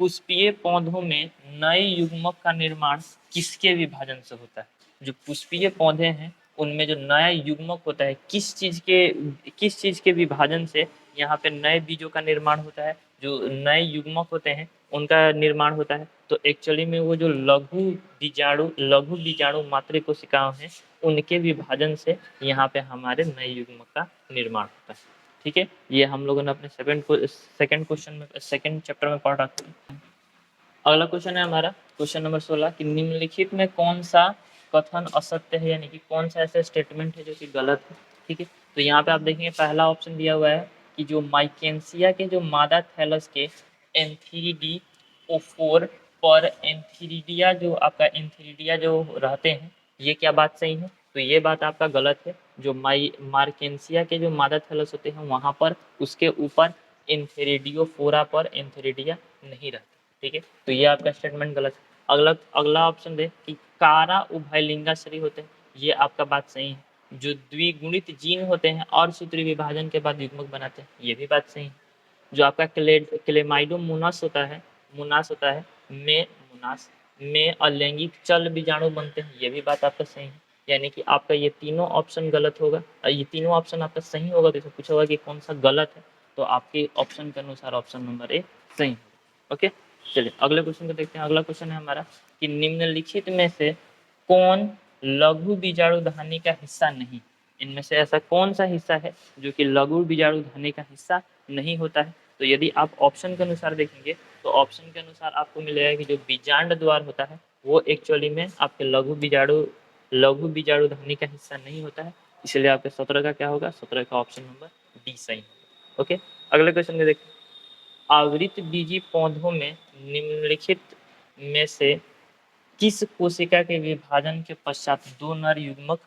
पुष्पीय पौधों में नए युग्मक का निर्माण किसके विभाजन से होता है। जो पुष्पीय पौधे हैं उनमें जो नया युग्मक होता है किस चीज के विभाजन से यहाँ पे नए बीजों का निर्माण होता है, जो नए युग्मक होते हैं उनका निर्माण होता है। तो एक्चुअली में वो जो लघु बीजाणु मात्र कोशिकाओं हैं उनके विभाजन से यहाँ पे हमारे नए युग्मक का निर्माण होता है। ठीक है, ये हम लोगों ने अपने सेकंड क्वेश्चन में सेकंड चैप्टर में पढ़ रखा है। अगला क्वेश्चन है हमारा क्वेश्चन नंबर 16 कि निम्नलिखित में कौन सा कथन असत्य है, यानी कि कौन सा ऐसा स्टेटमेंट है जो कि गलत है। ठीक है, तो यहाँ पे आप देखेंगे पहला ऑप्शन दिया हुआ है कि जो माइकेंसिया के जो मादा थैलस के एंथीरिडी-O4 पर एंथीरिडिया जो आपका एंथीरिडिया जो रहते हैं, ये क्या बात सही है, तो ये बात आपका गलत है। जो मार्केंसिया के जो मादा थैलस होते हैं वहाँ पर उसके ऊपर एंथेरिडियोफोरा पर एंथेरिडिया नहीं रहता। ठीक है, तो ये आपका स्टेटमेंट गलत है। अगला ऑप्शन दे कि कारा उभयलिंगाश्री होते हैं, ये आपका बात सही है। जो द्विगुणित जीन होते हैं और सूत्री विभाजन के बाद युग्मक बनाते हैं, ये भी बात सही है। जो आपका क्लेमाइडोमोनास होता है में अलैंगिक चल बीजाणु बनते हैं, ये भी बात आपका सही है। यानी कि आपका ये तीनों ऑप्शन गलत होगा, ये तीनों ऑप्शन आपका सही होगा। तो पूछा होगा कि कौन सा गलत है, तो आपके ऑप्शन के अनुसार ऑप्शन नंबर ए सही होगा। ओके, चलिए अगले क्वेश्चन को देखते हैं। अगला क्वेश्चन है हमारा कि निम्नलिखित में से कौन लघु बीजाणु धानी का हिस्सा नहीं। इनमें से ऐसा कौन सा हिस्सा है जो कि लघु बीजाणु धानी का हिस्सा नहीं होता है। तो यदि आप ऑप्शन के अनुसार देखेंगे तो ऑप्शन के अनुसार आपको मिलेगा कि जो बीजांड द्वार होता है वो एक्चुअली में आपके लघु बीजाणु धानी का हिस्सा नहीं होता है। इसलिए आपके 17 का क्या होगा, 17 का ऑप्शन नंबर डी सही होगा। ओके, अगले क्वेश्चन को देखते हैं। आवृत बीजी पौधों में निम्नलिखित में से किस कोशिका के विभाजन के पश्चात दो नर युग्मक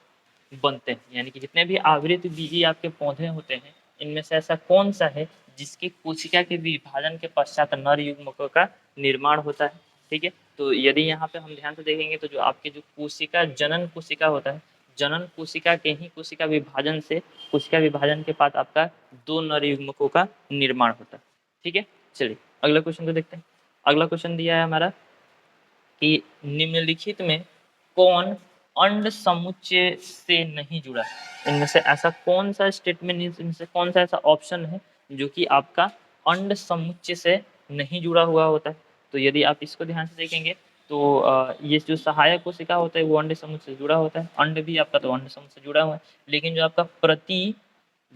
बनते हैं। यानी कि जितने भी आवृत बीजी आपके पौधे होते हैं इनमें से ऐसा कौन सा है जिसकी कोशिका के विभाजन के पश्चात नर युग्मकों का निर्माण होता है। ठीक है, तो यदि यहाँ पे हम ध्यान से देखेंगे तो जो आपके जो कोशिका जनन कोशिका होता है, जनन कोशिका के ही कोशिका विभाजन के बाद आपका दो नर युग्मकों का निर्माण होता है। ठीक है, चलिए अगला क्वेश्चन को देखते हैं। अगला क्वेश्चन दिया है हमारा कि निम्नलिखित में कौन अंड समुच्चय से नहीं जुड़ा है। इनमें से ऐसा कौन सा स्टेटमेंट, इनमें से कौन सा ऐसा ऑप्शन है जो कि आपका अंड समुच्चय से नहीं जुड़ा हुआ होता है। तो यदि आप इसको ध्यान से देखेंगे तो ये जो सहायक कोशिका होता है वो अंड समुच्चय से जुड़ा होता है। अंड भी आपका तो अंड समुच्चय से जुड़ा हुआ है, लेकिन जो आपका प्रति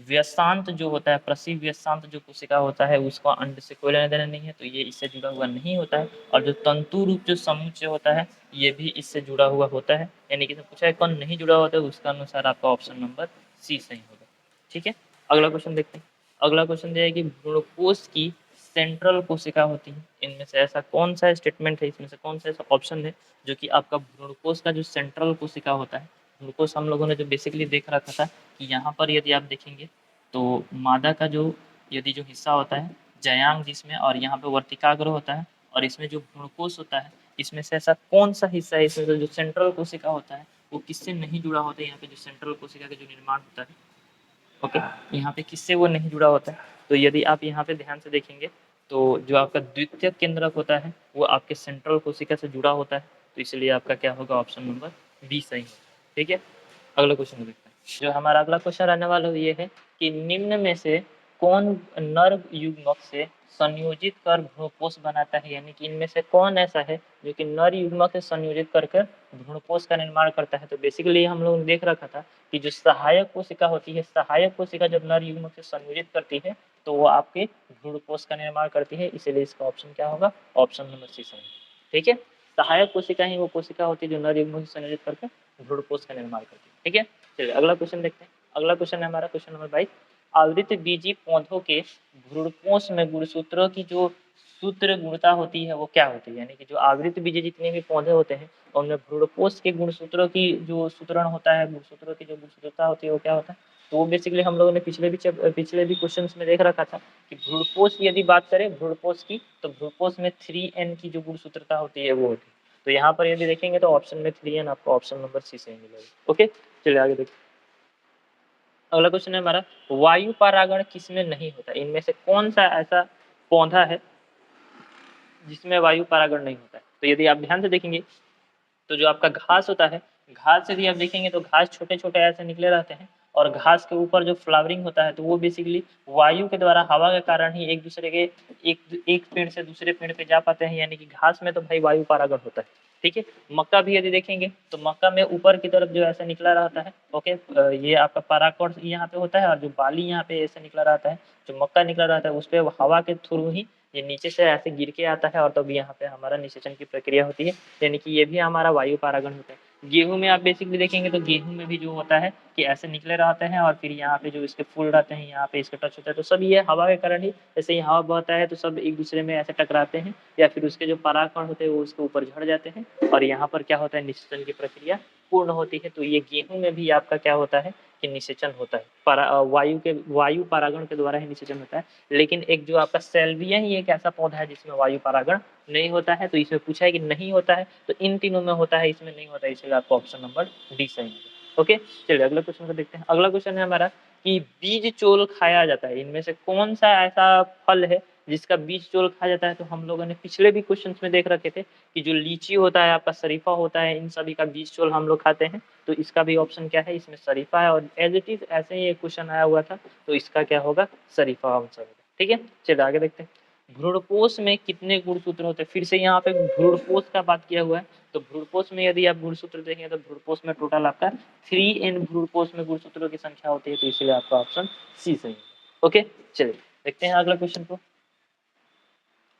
व्यसांत जो होता है, प्रसी व्यसांत जो कोशिका होता है उसका अंड से कोई लेना देना नहीं है, तो ये इससे जुड़ा हुआ नहीं होता है। और जो तंतु रूप जो समुच्चय होता है ये भी इससे जुड़ा हुआ होता है। यानी कि पूछा है कौन नहीं जुड़ा होता है, उसका अनुसार आपका ऑप्शन नंबर सी सही होगा। ठीक है, अगला क्वेश्चन देखते हैं। अगला क्वेश्चन दिया है कि भ्रूणकोश की सेंट्रल कोशिका होती है। इनमें से ऐसा कौन सा स्टेटमेंट है, इसमें से कौन सा ऐसा ऑप्शन है जो कि आपका भ्रूणकोश का जो सेंट्रल कोशिका होता है। भ्रूणकोश हम लोगों ने जो बेसिकली देख रखा था कि यहाँ पर यदि आप देखेंगे तो मादा का जो यदि जो हिस्सा होता है जयांग जिसमें, और यहाँ पे वर्तिकाग्र होता है, और इसमें जो भ्रूणकोश होता है, इसमें से ऐसा कौन सा हिस्सा है इसमें जो सेंट्रल कोशिका होता है वो किससे नहीं जुड़ा होता है। यहाँ पे जो सेंट्रल कोशिका का जो निर्माण होता है, ओके, यहाँ पे किससे वो नहीं जुड़ा होता है। तो यदि आप यहाँ पे ध्यान से देखेंगे तो जो आपका द्वितीय केंद्रक होता है वो आपके सेंट्रल कोशिका से जुड़ा होता है। तो इसलिए आपका क्या होगा, ऑप्शन नंबर बी सही होगा। ठीक है, अगला क्वेश्चन देखते हैं। जो हमारा अगला क्वेश्चन रहने वाला ये है कि निम्न में से कौन नर युग्मक से संयोजित कर भ्रूणपोष बनाता है। यानी कि इनमें से कौन ऐसा है जो कि नर युग्मक से संयोजित करके भ्रूणपोष का निर्माण करता है। तो बेसिकली हम लोग ने देख रखा था कि जो सहायक कोशिका होती है, सहायक कोशिका जब नर युग्मक से संयोजित करती है तो वो आपके भ्रूणपोष का निर्माण करती है। इसलिए इसका ऑप्शन क्या होगा, ऑप्शन नंबर सी सही। ठीक है, सहायक कोशिका ही वो कोशिका होती है जो नर युग्मक से संयोजित करके भ्रूणपोष का निर्माण करती है। ठीक है, चलिए अगला क्वेश्चन देखते हैं। अगला क्वेश्चन है हमारा क्वेश्चन नंबर 22। आवृतबीजी पौधों के भ्रूणपोष में गुणसूत्रों की जो सूत्र गुणता होती है वो क्या होती है? यानी कि जो आवृतबीजी जितने भी पौधे होते हैं उनमें भ्रूणपोष के गुणसूत्रों की जो सूत्रण होता है, गुणसूत्रों की जो गुणसूत्रता होती है वो क्या होता है? तो वो बेसिकली हम लोगों ने पिछले भी क्वेश्चंस में देख रखा था कि भ्रूणपोष की यदि बात करें भ्रूणपोष की, तो भ्रूणपोष में 3n की जो गुणसूत्रता होती है वो होती है। तो यहाँ पर यदि देखेंगे तो ऑप्शन में 3n आपको ऑप्शन नंबर सी से मिलेगा। ओके, चलिए आगे देखते हैं। अगला क्वेश्चन है हमारा, वायु परागण किसमें नहीं होता? इनमें से कौन सा ऐसा पौधा है जिसमें वायु परागण नहीं होता है? तो यदि आप ध्यान से देखेंगे तो जो आपका घास होता है, घास यदि आप देखेंगे तो घास छोटे-छोटे ऐसे निकले रहते हैं और घास के ऊपर जो फ्लावरिंग होता है तो वो बेसिकली वायु के द्वारा, हवा के कारण ही एक दूसरे के एक पेड़ से दूसरे पेड़ पे जा पाते हैं, यानी कि घास में तो भाई वायु परागण होता है। ठीक है, मक्का भी यदि देखेंगे तो मक्का में ऊपर की तरफ जो ऐसा निकला रहता है, ओके, ये आपका परागकण यहाँ पे होता है और जो बाली यहाँ पे ऐसे निकला रहता है, जो मक्का निकला रहता है उस पे हवा के थ्रू ही ये नीचे से ऐसे गिर के आता है और तब यहाँ पे हमारा निषेचन की प्रक्रिया होती है, यानी कि ये भी हमारा वायु परागण होता है। गेहूं में आप बेसिकली देखेंगे तो गेहूं में भी जो होता है कि ऐसे निकले रहते हैं और फिर यहाँ पे जो इसके फूल रहते हैं यहाँ पे इसका टच होता है, तो सब ये हवा के कारण ही, जैसे ही हवा बहता है तो सब एक दूसरे में ऐसे टकराते हैं या फिर उसके जो परागकण होते हैं वो उसके ऊपर झड़ जाते हैं और यहाँ पर क्या होता है, निषेचन की प्रक्रिया पूर्ण होती है। तो ये गेहूं में भी आपका क्या होता है कि निषेचन होता है, वायु परागण के द्वारा ही निषेचन होता है। लेकिन एक जो आपका सेल्विया ही एक ऐसा पौधा है जिसमें वायु परागण नहीं होता है, तो इसमें पूछा है कि नहीं होता है, तो इन तीनों में होता है, इसमें नहीं होता है, इसलिए आपको ऑप्शन नंबर डी सही होगा। ओके, चलिए अगला क्वेश्चन को देखते हैं। अगला क्वेश्चन है हमारा कि बीज चोल खाया जाता है, इनमें से कौन सा ऐसा फल है जिसका बीज चोल खाया जाता है? तो हम लोगों ने पिछले भी क्वेश्चंस में देख रखे थे कि जो लीची होता है, आपका शरीफा होता है, इन सभी का बीज चोल हम लोग खाते हैं। तो इसका भी ऑप्शन क्या है, इसमें शरीफा है और एज इट इज ऐसे ही एक क्वेश्चन आया हुआ था, तो इसका क्या होगा, शरीफा आंसर होगा। ठीक है, चलिए आगे देखते हैं। भ्रूणपोष में कितने गुणसूत्र होते हैं? फिर से यहाँ पे भ्रूणपोष का बात किया हुआ है, तो भ्रूणपोष में यदि आप गुणसूत्र देखेंगे तो भ्रूणपोष में टोटल आपका 3n भ्रूणपोष में गुणसूत्रों की संख्या होती है, तो इसलिए आपका ऑप्शन सी सही है। ओके, चलिए देखते हैं अगला क्वेश्चन को।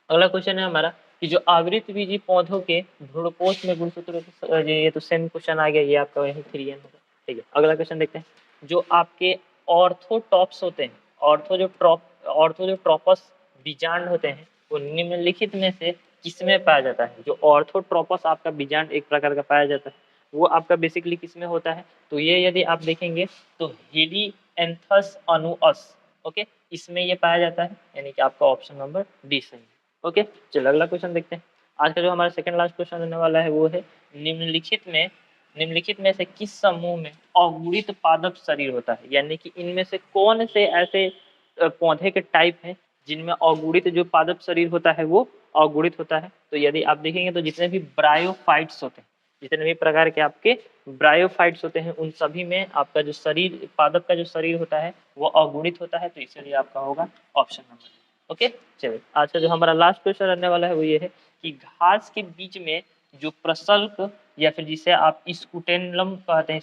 अगला क्वेश्चन है हमारा कि जो आवृतबीजी पौधों के भ्रूणपोष में गुणसूत्रों की, ये तो सेम क्वेश्चन आ गया, ये आपका वही 3n होगा। ठीक है, अगला क्वेश्चन देखते हैं। जो आपके ऑर्थोटॉप्स होते हैं, ऑर्थोट्रोपस बीजांड होते हैं, वो निम्नलिखित में से किसमें पाया जाता है? जो ऑर्थोट्रोपस आपका बीजांड एक प्रकार का पाया जाता है वो आपका बेसिकली किसमें होता है? तो ये यदि आप देखेंगे तो हेलिएंथस अनुअस, ओके, इसमें ये पाया जाता है, यानी कि आपका ऑप्शन नंबर डी सही है। ओके, चलो अगला क्वेश्चन देखते हैं। आज का जो हमारा सेकंड लास्ट क्वेश्चन रहने वाला है वो है, निम्नलिखित में से किस समूह में अगुणित पादप शरीर होता है? यानी कि इनमें से कौन से ऐसे पौधे के टाइप हैं जिनमें अगुणित जो पादप शरीर होता है वो अगुणित होता है? तो यदि आप देखेंगे तो जितने भी ब्रायोफाइट्स होते हैं, जितने भी प्रकार के आपके ब्रायोफाइट्स होते हैं, उन सभी में आपका जो शरीर, पादप का जो शरीर होता है वो अगुणित होता है, तो इसलिए आपका होगा ऑप्शन नंबर। ओके, चलिए आज का जो हमारा लास्ट क्वेश्चन रहने वाला है वो ये है कि घास के बीच में जो प्रशल्क या फिर जिसे आप स्कुटेनलम कहते हैं,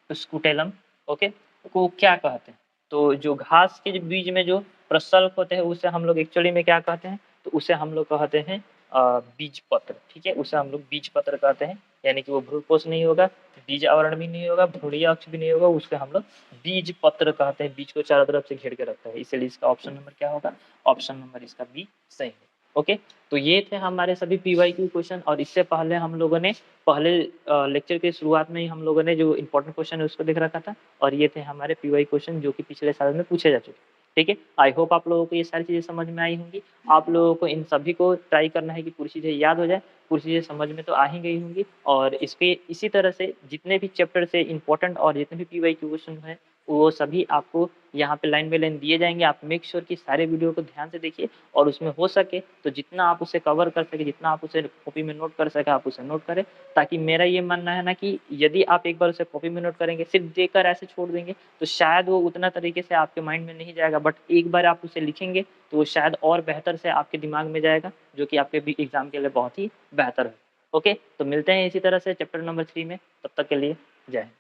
स्कुटेलम, ओके, को क्या कहते हैं? तो जो घास के बीज में जो प्रशल्क होते हैं उसे हम लोग एक्चुअली में क्या कहते हैं? तो उसे हम लोग कहते हैं बीज पत्र। ठीक है, उसे हम लोग बीज पत्र कहते हैं, यानी कि वो भ्रूणपोष नहीं होगा, बीज आवरण भी नहीं होगा, भ्रूणीय अक्ष भी नहीं होगा, उसके हम लोग बीज पत्र कहते हैं। बीज को चारों तरफ से घेर के रखता है, इसलिए इसका ऑप्शन नंबर क्या होगा? ऑप्शन नंबर इसका बी सही है। ओके, तो ये थे हमारे सभी पीवाईक्यू क्वेश्चन और इससे पहले हम लोगों ने पहले लेक्चर के शुरुआत में ही हम लोगों ने जो इंपॉर्टेंट क्वेश्चन है उसको देख रखा था और ये थे हमारे पीवाई क्वेश्चन जो कि पिछले साल में पूछे जा चुके। ठीक है, आई होप आप लोगों को ये सारी चीज़ें समझ में आई होंगी। आप लोगों को इन सभी को ट्राई करना है कि पूरी चीज़ें याद हो जाए, पूरी चीज़ें समझ में तो आ ही गई होंगी और इसके इसी तरह से जितने भी चैप्टर से इंपॉर्टेंट और जितने भी पीवाईक्यू क्वेश्चन हैं वो सभी आपको यहाँ पे लाइन बाय लाइन दिए जाएंगे। आप मेक श्योर कि सारे वीडियो को ध्यान से देखिए और उसमें हो सके तो जितना आप उसे कवर कर सके, जितना आप उसे कॉपी में नोट कर सके आप उसे नोट करें, ताकि मेरा ये मानना है ना कि यदि आप एक बार उसे कॉपी में नोट करेंगे, सिर्फ देखकर ऐसे छोड़ देंगे तो शायद वो उतना तरीके से आपके माइंड में नहीं जाएगा, बट एक बार आप उसे लिखेंगे तो वो शायद और बेहतर से आपके दिमाग में जाएगा, जो कि आपके भी एग्जाम के लिए बहुत ही बेहतर है। ओके, तो मिलते हैं इसी तरह से चैप्टर नंबर 3 में, तब तक के लिए जय हिंद।